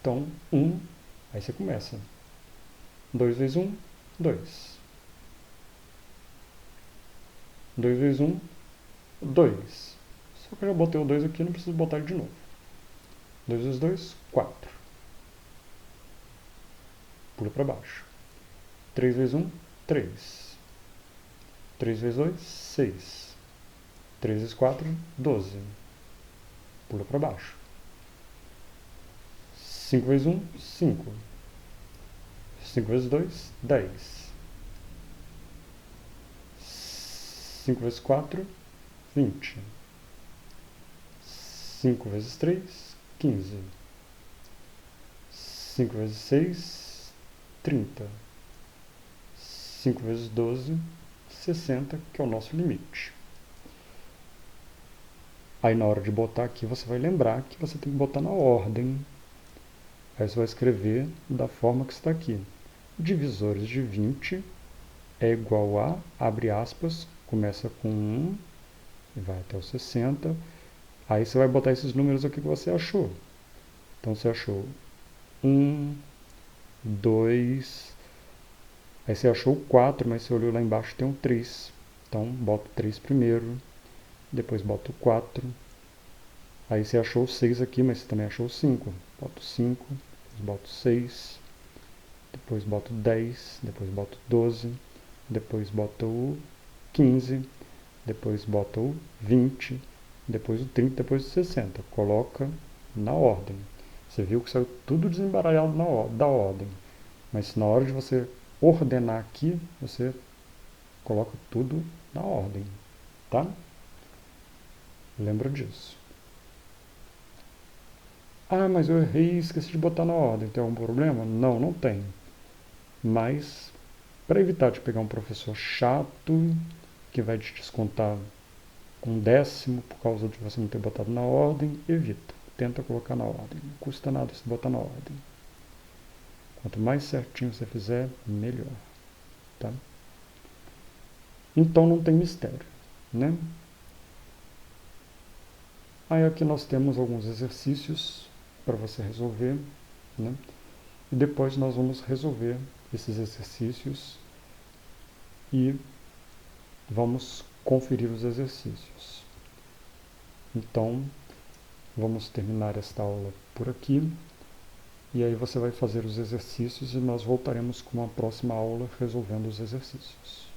Então, 1, aí você começa. 2 vezes 1, 2. 2 vezes 1, 2. Só que eu já botei o 2 aqui, não preciso botar ele de novo. 2 vezes 2, 4. Pula para baixo. 3 vezes 1, 3. 3 vezes 2, 6. 3 vezes 4, 12. Pula para baixo. 5 vezes 1, 5. 5 vezes 2, 10. 5 vezes 4, 20. 5 vezes 3, 15. 5 vezes 6, 30. 5 vezes 12, 60, que é o nosso limite. Aí na hora de botar aqui, você vai lembrar que você tem que botar na ordem. Aí você vai escrever da forma que está aqui. Divisores de 20 é igual a, abre aspas, começa com 1 e vai até o 60. Aí você vai botar esses números aqui que você achou. Então você achou 1, 2, aí você achou o 4, mas você olhou lá embaixo tem um 3. Então bota o 3 primeiro, depois bota o 4. Aí você achou o 6 aqui, mas você também achou o 5. Bota o 5, depois bota o 6, depois bota o 10, depois bota o 12, depois bota o 15, depois bota o 20, depois o 30, depois o 60. Coloca na ordem. Você viu que saiu tudo desembaralhado da ordem. Mas na hora de você ordenar aqui, você coloca tudo na ordem, tá? Lembra disso. Ah, mas eu errei e esqueci de botar na ordem. Tem algum problema? Não, não tem. Mas, para evitar de pegar um professor chato, que vai te descontar um décimo por causa de você não ter botado na ordem, evita. Tenta colocar na ordem. Não custa nada você botar na ordem. Quanto mais certinho você fizer, melhor. Tá? Então não tem mistério, né? Aí aqui nós temos alguns exercícios para você resolver, né? E depois nós vamos resolver esses exercícios e vamos conferir os exercícios. Então, vamos terminar esta aula por aqui. E aí você vai fazer os exercícios e nós voltaremos com uma próxima aula resolvendo os exercícios.